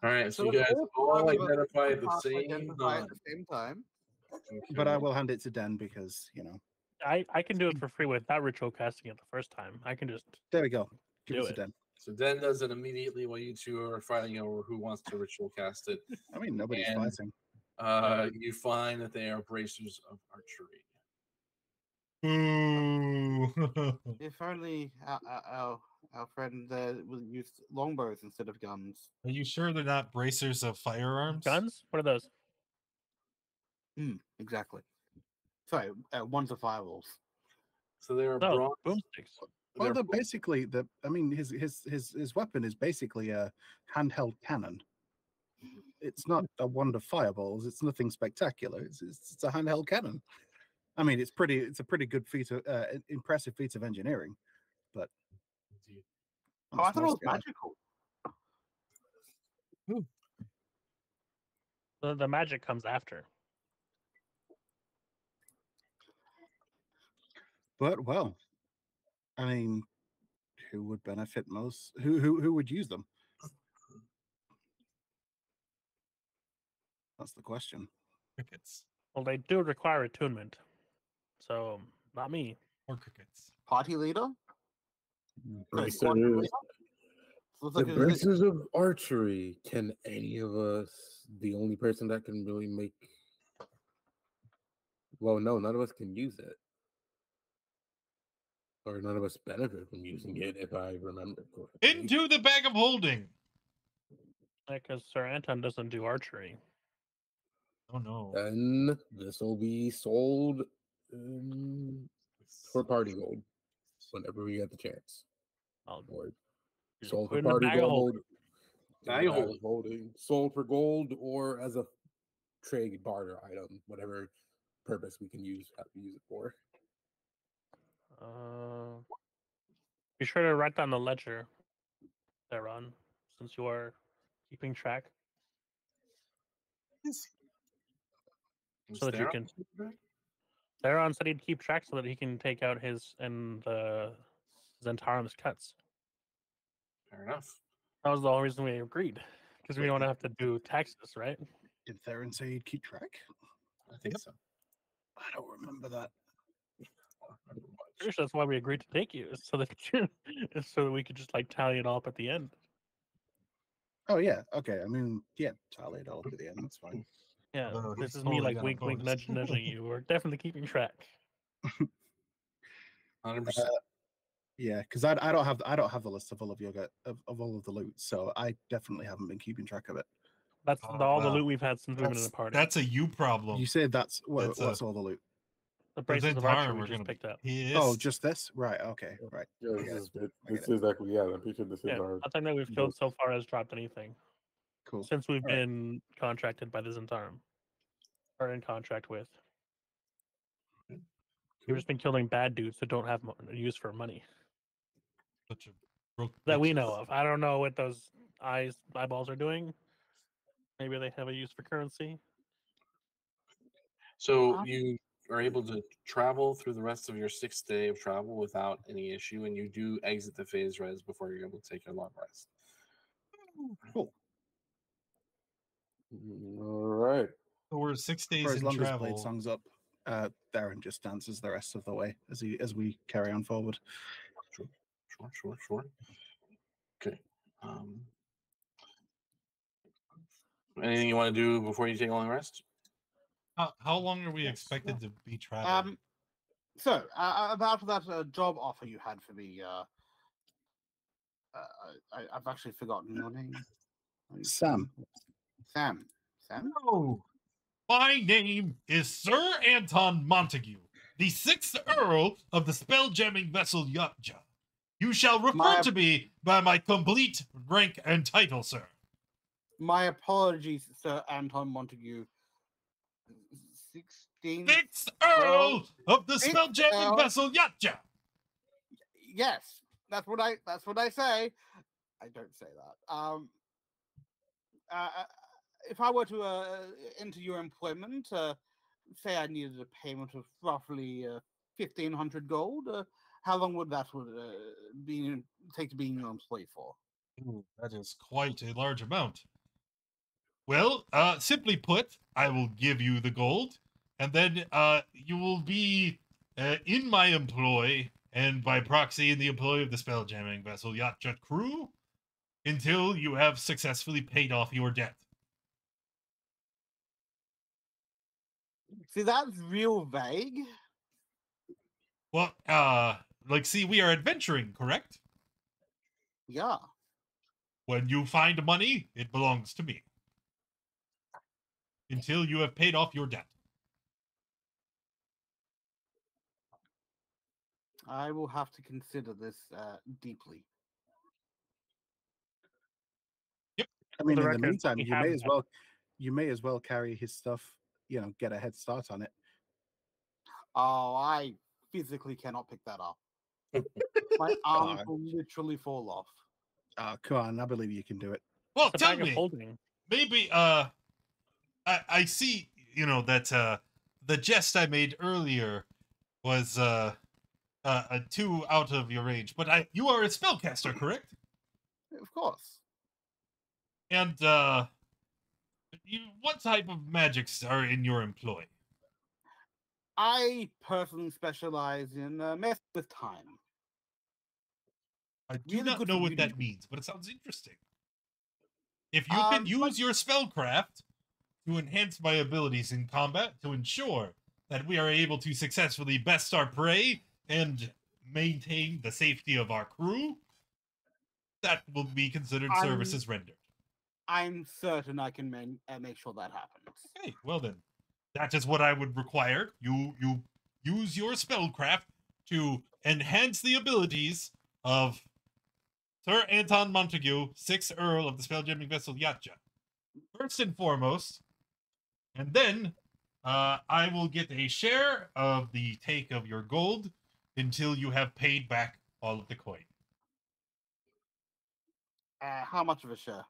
All right, so you let's guys all five of us identify at the have to same identify time. at the same time. But I will hand it to Den because, I can do it for free without ritual casting it the first time. I can just there we go. Give Do it to it. Den. So Den does it immediately while you two are fighting over who wants to ritual cast it. I mean, nobody's And- fighting. You find that they are bracers of archery. Ooh. If only our friend will use longbows instead of guns. Are you sure they're not bracers of firearms? guns. What are those? Exactly. Sorry, ones of fireballs. So they are No, bronze. boomsticks. Well, they're they're basically his weapon is basically a handheld cannon. It's not a wand of fireballs. It's nothing spectacular. It's a handheld cannon. I mean, it's a pretty good feat of impressive feat of engineering. But on a Oh, I thought it small was scale- magical. The magic comes after. But well, I mean, who would benefit most? Who would use them? That's the question. Crickets. Well, they do require attunement, so not me. Or crickets. Party leader? Bracers, Looks the like a- bracers of archery. Can any of us, the only person that can really make? Well, no, none of us can use it, or none of us benefit from using it, if I remember correctly. Into the bag of holding. Because Sir Anton doesn't do archery. Oh no. Then this will be sold for party gold whenever we get the chance. I'll Or just sold put for in a party bag of gold. holding. Bag of Bag of holding. Sold for gold or as a trade barter item, whatever purpose we can use it for. Be sure to write down the ledger, Theron, since you are keeping track, so that you can. Theron said he'd keep track so that he can take out his and the Zentarim's cuts. Fair enough. That was the only reason we agreed, because we don't have to do taxes, right? Did Theron say he'd keep track? I think so. I don't remember that. Pretty sure that's why we agreed to take you, is so that so that we could just like tally it all up at the end. Oh yeah, okay. I mean, yeah, tally it all up at the end. That's fine. Yeah, Although this he's is me totally like got a wink, wink, bonus. nudge, nudging you. We're definitely keeping track. 100%. Yeah, because I don't have the list of all of of all of the loot, so I definitely haven't been keeping track of it. That's Oh, all the wow. loot we've had since we've been in That's, the party. that's a you problem. You said that's That's what's all the loot? The The braces of archery Zentarim we are just gonna be picked up. pissed. Oh, just this? Right. Okay. Right. Yeah, I get it. I this get it. is actually, yeah, I'm pretty sure this Yeah, is our. nothing that we've killed so far has dropped anything Cool. since we've All right. been contracted by the Zentarim, or in contract with. We've just been killing bad dudes that don't have use for money Such a broke that we bitches. know of. I don't know what those eyeballs are doing. Maybe they have a use for currency. So you are able to travel through the rest of your 6th day of travel without any issue, and you do exit the phase res before you're able to take your long rest. Cool. All right. So we're 6 days For as in long as travel. Blade Song's up, Theron just dances the rest of the way as we carry on forward. Sure. Okay. Anything you want to do before you take a long rest? How long are we Yes. expected to be traveling? So about that job offer you had for me, I've actually forgotten your name. Sam. Sam. Sam. No, my name is Sir Anton Montague, the 6th Earl of the Spelljamming vessel Yatja. You shall refer to me by my complete rank and title, sir. My apologies, Sir Anton Montague. 16th 6th Earl of the Sixth Spelljamming Earl. vessel Yatja. Yes, that's what I say. I don't say that. If I were to enter your employment, say I needed a payment of roughly 1,500 gold, how long would that take to be in your employee for? Ooh, that is quite a large amount. Well, simply put, I will give you the gold, and then you will be in my employ, and by proxy in the employ of the spelljamming vessel Yachtjet crew, until you have successfully paid off your debt. See, that's real vague. Well, see, we are adventuring, correct? Yeah. When you find money, it belongs to me. Until you have paid off your debt. I will have to consider this deeply. I mean, the in the record, meantime, we you have may as well, you may as well carry his stuff. You know, get a head start on it. Oh, I physically cannot pick that up. My arms on. will literally fall off. Oh, come on! I believe you can do it. Well, the tell bag of me, holding. maybe I see, that the jest I made earlier was too out of your range, but you are a spellcaster, correct? Of course. And what type of magics are in your employ? I personally specialize in messing with time. I do Really not good know for what that reading. means, but it sounds interesting. If you can use your spellcraft to enhance my abilities in combat to ensure that we are able to successfully best our prey and maintain the safety of our crew, that will be considered services rendered. I'm certain I can make sure that happens. Okay, well then, that is what I would require. You use your spellcraft to enhance the abilities of Sir Anton Montague, 6th Earl of the Spelljamming vessel Yatja. First and foremost, and then I will get a share of the take of your gold until you have paid back all of the coin. How much of a share?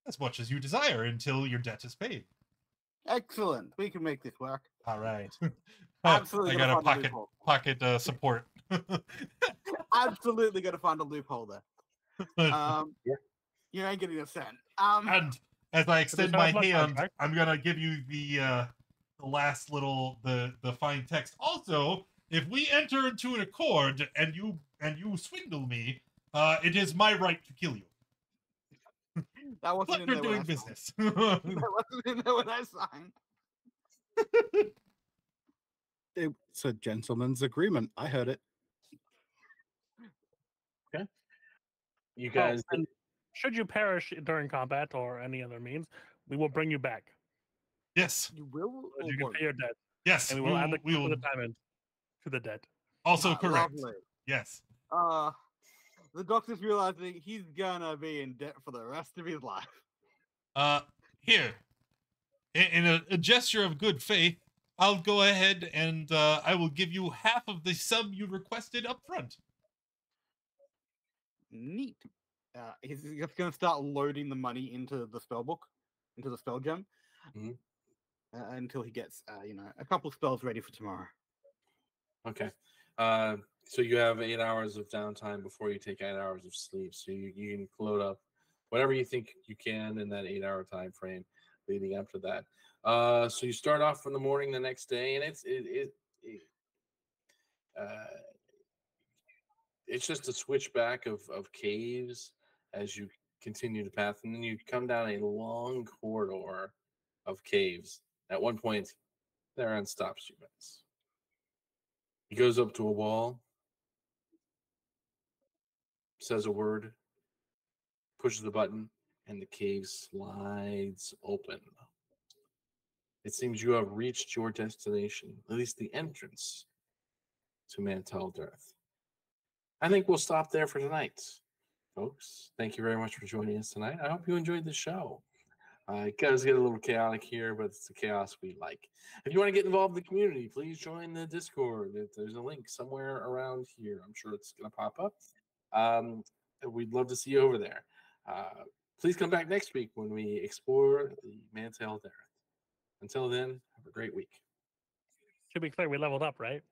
As much as you desire until your debt is paid. Excellent. We can make this work. All right. Absolutely I gonna got a find a loophole. pocket support. Absolutely gonna find a loophole there. You ain't getting a cent. And as I extend not my much hand, contract. I'm gonna give you the last little the fine text. Also, if we enter into an accord and you swindle me, it is my right to kill you. That wasn't in Pleasure there when I doing signed. business. That wasn't in there when I signed. It's a gentleman's agreement. I heard it. You guys, and should you perish during combat or any other means, we will bring you back. Yes. You will So or you can won't? pay your debt, Yes. and we will add the we will diamond to the debt. also correct. Lovely. Yes. The doctor's realizing he's gonna be in debt for the rest of his life. Here, in a gesture of good faith, I'll go ahead and I will give you half of the sum you requested up front. Neat. He's just gonna start loading the money into the spell book, into the spell gem, Mhm. Until he gets, a couple spells ready for tomorrow. okay. So you have 8 hours of downtime before you take 8 hours of sleep. So you can load up whatever you think you can in that 8-hour time frame leading up to that. So you start off in the morning the next day, and it's just a switchback of caves as you continue the path, and then you come down a long corridor of caves At one point, Theron stops you guys. He goes up to a wall, says a word, pushes the button, and the cave slides open. It seems you have reached your destination, at least the entrance to Mantel Dearth. I think we'll stop there for tonight, folks. Thank you very much for joining us tonight. I hope you enjoyed the show. It does get a little chaotic here, but it's the chaos we like. If you want to get involved in the community, please join the Discord. There's a link somewhere around here. I'm sure it's going to pop up. We'd love to see you over there. Please come back next week when we explore the Mantel Dearth. Until then, have a great week. To be clear, we leveled up, right?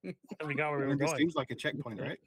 And we got where we I were mean, this going. seems like a checkpoint, right?